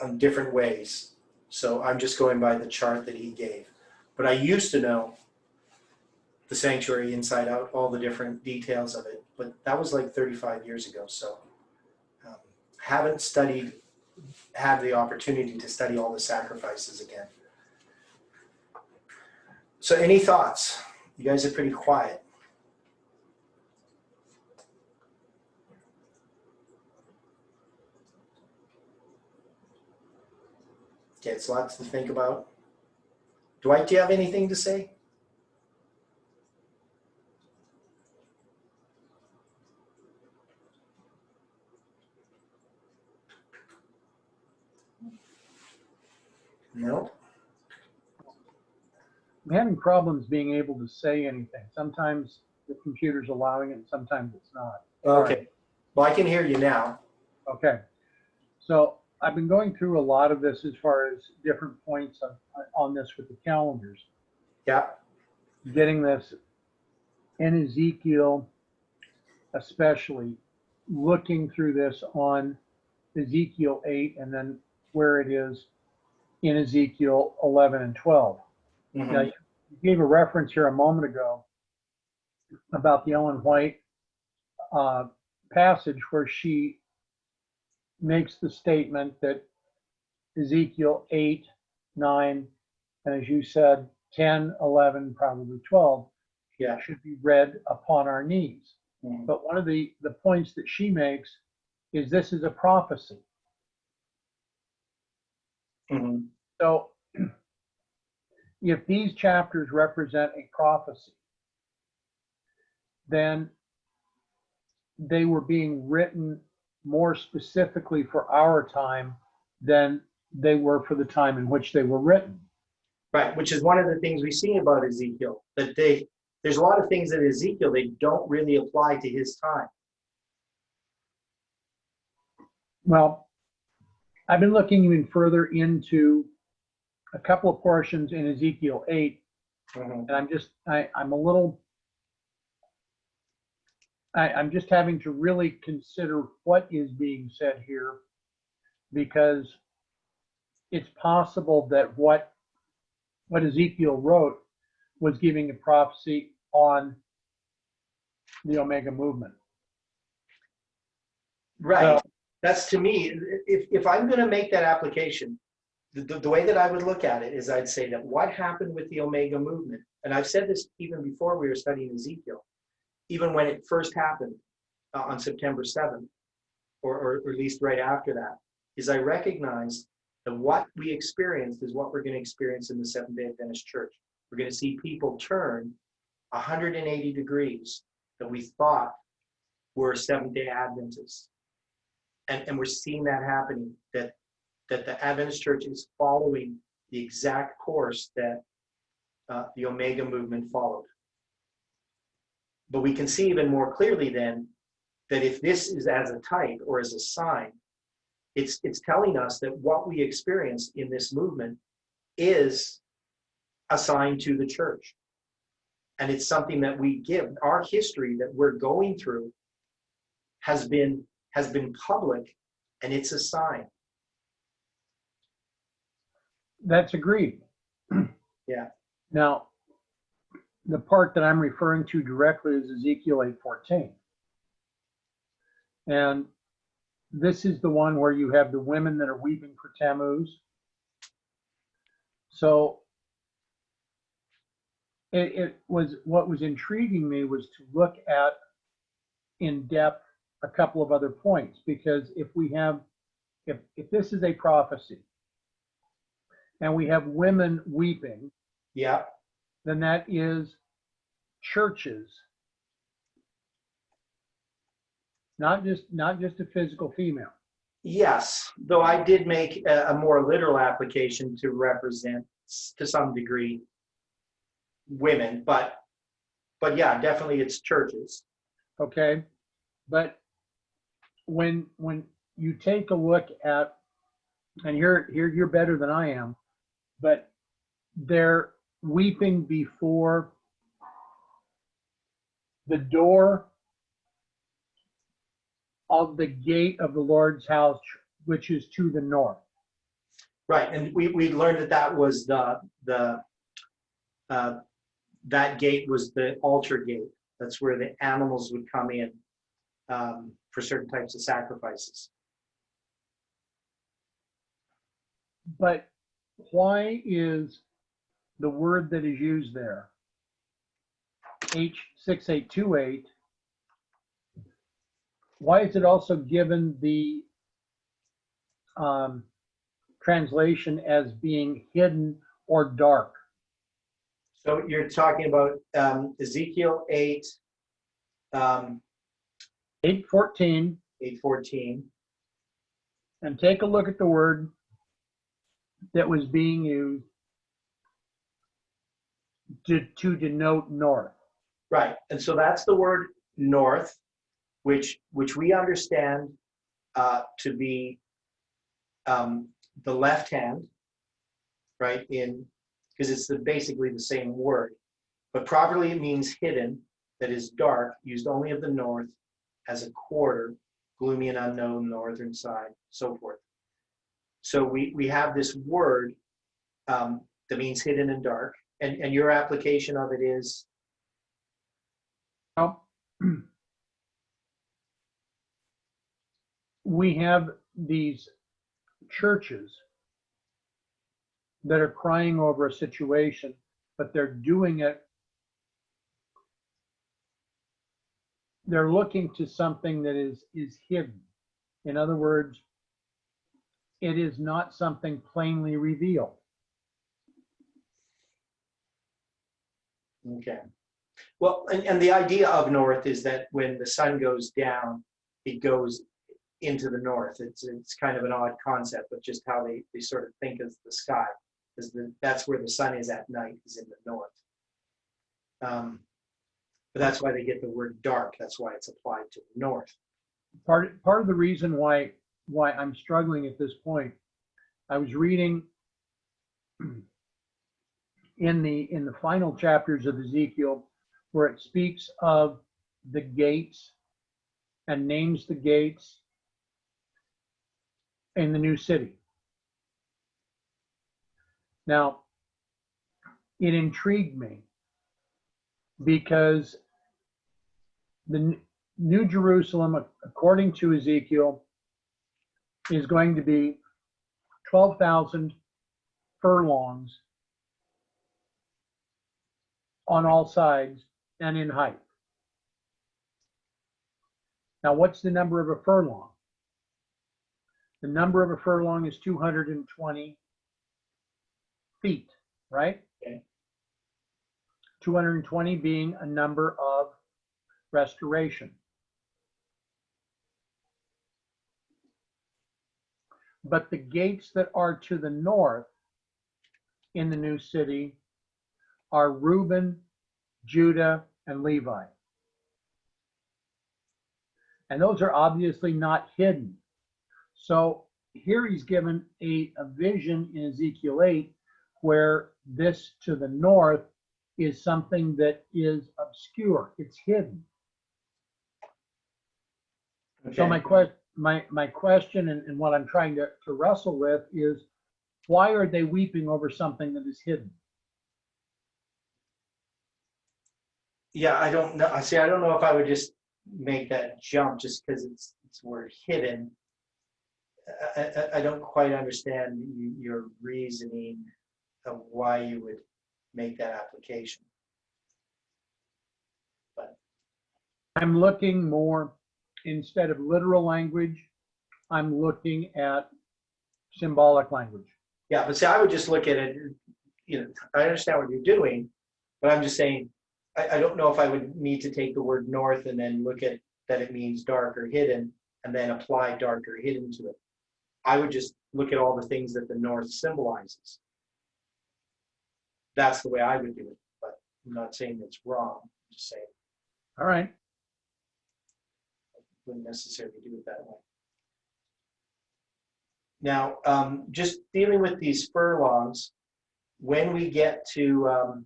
on different ways. So I'm just going by the chart that he gave. But I used to know the sanctuary inside out, all the different details of it, but that was like 35 years ago. So haven't had the opportunity to study all the sacrifices again. So any thoughts? You guys are pretty quiet. Okay, it's lots to think about. Dwight, do you have anything to say? No? I'm having problems being able to say anything. Sometimes the computer's allowing it, and sometimes it's not. Okay. Well, I can hear you now. Okay. So I've been going through a lot of this as far as different points on this with the calendars. Yeah. Getting this in Ezekiel, especially looking through this on Ezekiel 8 and then where it is in Ezekiel 11 and 12. Mhm. Now, you gave a reference here a moment ago about the Ellen White passage where she makes the statement that Ezekiel 8, 9, and as you said, 10, 11, probably 12, Yeah. should be read upon our knees. Mhm. But one of the points that she makes is this is a prophecy. Mhm. So if these chapters represent a prophecy, then they were being written more specifically for our time than they were for the time in which they were written. Right, which is one of the things we see about Ezekiel, that there's a lot of things in Ezekiel they don't really apply to his time. Well, I've been looking even further into a couple of portions in Ezekiel 8, Mhm. and I'm just having to really consider what is being said here, because it's possible that what Ezekiel wrote was giving a prophecy on the Omega movement. Right. So- That's, to me, if I'm going to make that application, the way that I would look at it is I'd say that what happened with the Omega movement, and I've said this even before we were studying Ezekiel, even when it first happened on September 7th, or at least right after that, is I recognized that what we experienced is what we're going to experience in the Seventh-day Adventist Church. We're going to see people turn 180 degrees that we thought were Seventh-day Adventists. And we're seeing that happening, that the Adventist Church is following the exact course that the Omega movement followed. But we can see even more clearly then that if this is as a type or as a sign, it's telling us that what we experienced in this movement is a sign to the church. And it's something that we give. Our history that we're going through has been public, and it's a sign. That's agreed. Yeah. Now, the part that I'm referring to directly is Ezekiel 8:14. And this is the one where you have the women that are weeping for Tammuz. So it was, what was intriguing me was to look at in depth a couple of other points, because if this is a prophecy and we have women weeping, Yeah. then that is churches, not just a physical female. Yes, though I did make a more literal application to represent, to some degree, women, but yeah, definitely it's churches. Okay, but when you take a look at, and you're better than I am, but they're weeping before the door of the gate of the Lord's house, which is to the north. Right, and we learned that was that gate was the altar gate. That's where the animals would come in for certain types of sacrifices. But why is the word that is used there, H6828, why is it also given the translation as being hidden or dark? So you're talking about Ezekiel 8, 8:14, 8:14. and take a look at the word that was being used to denote north. Right, and so that's the word north, which we understand to be the left hand, right? Because it's basically the same word, but properly it means hidden, that is dark, used only of the north, as a quarter, gloomy and unknown northern side, so forth. So we have this word that means hidden and dark, and your application of it is? Now, we have these churches that are crying over a situation, but they're doing it, they're looking to something that is hidden. In other words, it is not something plainly revealed. Okay. Well, and the idea of north is that when the sun goes down, it goes into the north. It's kind of an odd concept, but just how they sort of think of the sky, because that's where the sun is at night, is in the north. But that's why they get the word dark. That's why it's applied to the north. Part of the reason why I'm struggling at this point, I was reading in the final chapters of Ezekiel where it speaks of the gates and names the gates in the new city. Now, it intrigued me because the New Jerusalem, according to Ezekiel, is going to be 12,000 furlongs on all sides and in height. Now, what's the number of a furlong? The number of a furlong is 220 feet, right? Okay. 220 being a number of restoration. But the gates that are to the north in the new city are Reuben, Judah, and Levi. And those are obviously not hidden. So here he's given a vision in Ezekiel 8 where this to the north is something that is obscure. It's hidden. So my question and what I'm trying to wrestle with is, why are they weeping over something that is hidden? Yeah, I don't know. See, I don't know if I would just make that jump just because it's word hidden. I don't quite understand your reasoning of why you would make that application. But I'm looking more, instead of literal language, I'm looking at symbolic language. yeah, but see, I would just look at it, you know, I understand what you're doing, but I'm just saying, I don't know if I would need to take the word north and then look at that it means dark or hidden and then apply dark or hidden to it. I would just look at all the things that the north symbolizes. That's the way I would do it, but I'm not saying it's wrong. I'm just saying All right. I wouldn't necessarily do it that way. Now, just dealing with these furlongs, when we get to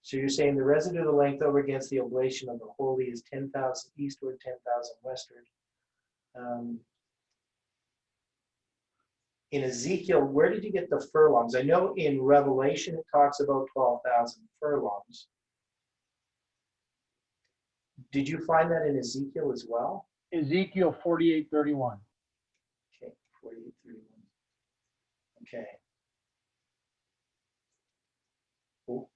so you're saying the residue of the length over against the oblation of the holy is 10,000 eastward, 10,000 westward. In Ezekiel, where did you get the furlongs? I know in Revelation it talks about 12,000 furlongs. Did you find that in Ezekiel as well? Ezekiel 48:31. Okay, 48:31. Okay. Cool.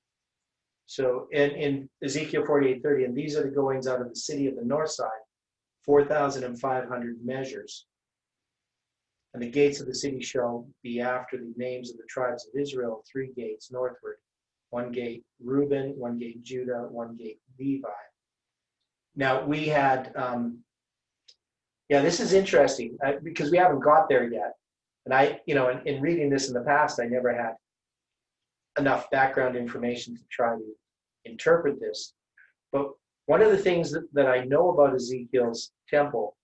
So in Ezekiel 48:30, and these are the goings out of the city of the north side, 4,500 measures. And the gates of the city shall be after the names of the tribes of Israel, 3 gates northward, 1 gate Reuben, 1 gate Judah, 1 gate Levi. Now we had, yeah, this is interesting because we haven't got there yet. And I, you know, in reading this in the past, I never had enough background information to try to interpret this. But one of the things that I know about Ezekiel's temple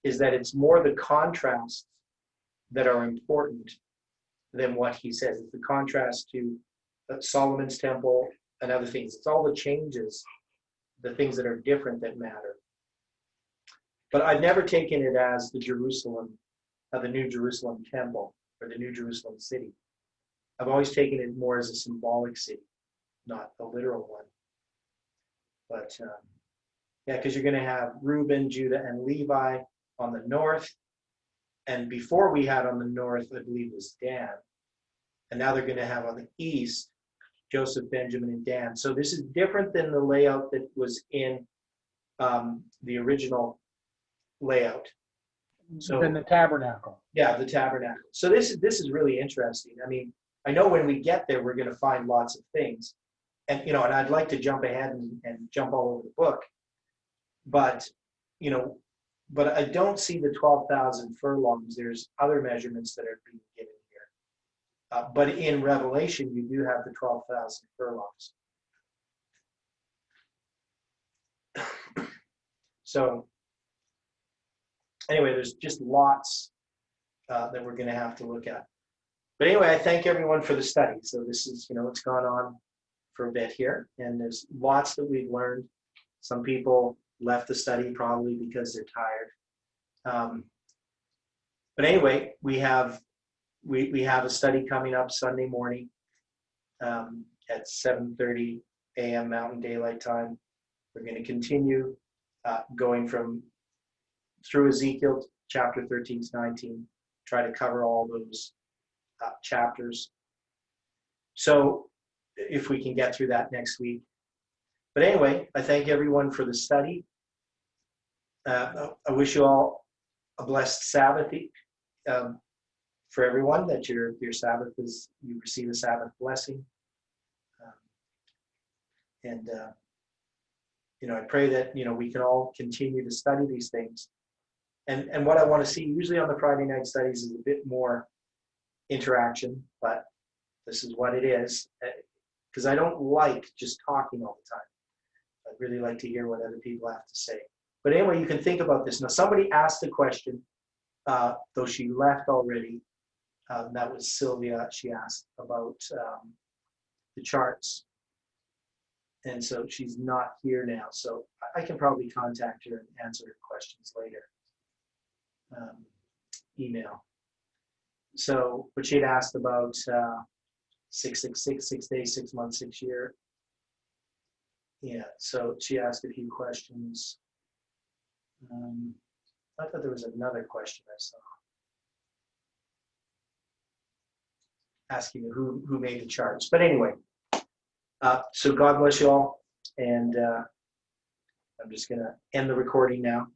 is that it's more the contrasts that are important than what he says. It's the contrast to Solomon's temple and other things. It's all the changes, the things that are different that matter. But I've never taken it as the Jerusalem, the New Jerusalem temple or the New Jerusalem city. I've always taken it more as a symbolic city, not a literal one. But yeah, because you're going to have Reuben, Judah, and Levi on the north. And before we had on the north, I believe it was Dan. And now they're going to have on the east, Joseph, Benjamin, and Dan. So this is different than the layout that was in the original layout. So Then the tabernacle. yeah, the tabernacle. So this is really interesting. I mean, I know when we get there, we're going to find lots of things. And, you know, and I'd like to jump ahead and jump all over the book. But, you know, but I don't see the 12,000 furlongs. There's other measurements that are being given here. But in Revelation, you do have the 12,000 furlongs. So anyway, there's just lots that we're going to have to look at. But anyway, I thank everyone for the study. So this is, you know, it's gone on for a bit here, and there's lots that we've learned. Some people left the study probably because they're tired. But anyway, we have a study coming up Sunday morning at 7:30 a.m. Mountain Daylight Time. We're going to continue going through Ezekiel chapter 13 to 19, try to cover all those chapters. So if we can get through that next week. But anyway, I thank everyone for the study. I wish you all a blessed Sabbath for everyone, that your Sabbath is, you receive a Sabbath blessing. You know, I pray that, you know, we can all continue to study these things And what I want to see usually on the Friday night studies is a bit more interaction, but this is what it is. Because I don't like just talking all the time. I'd really like to hear what other people have to say. But anyway, you can think about this. Now, somebody asked a question, though she left already. That was Sylvia. She asked about the charts. And so she's not here now. So I can probably contact her and answer her questions later. Email. So, but she had asked about 666, 6 days, 6 months, 6 year. Yeah, so she asked a few questions. I thought there was another question I saw. Asking who made the charts. But anyway, so God bless you all. And I'm just going to end the recording now.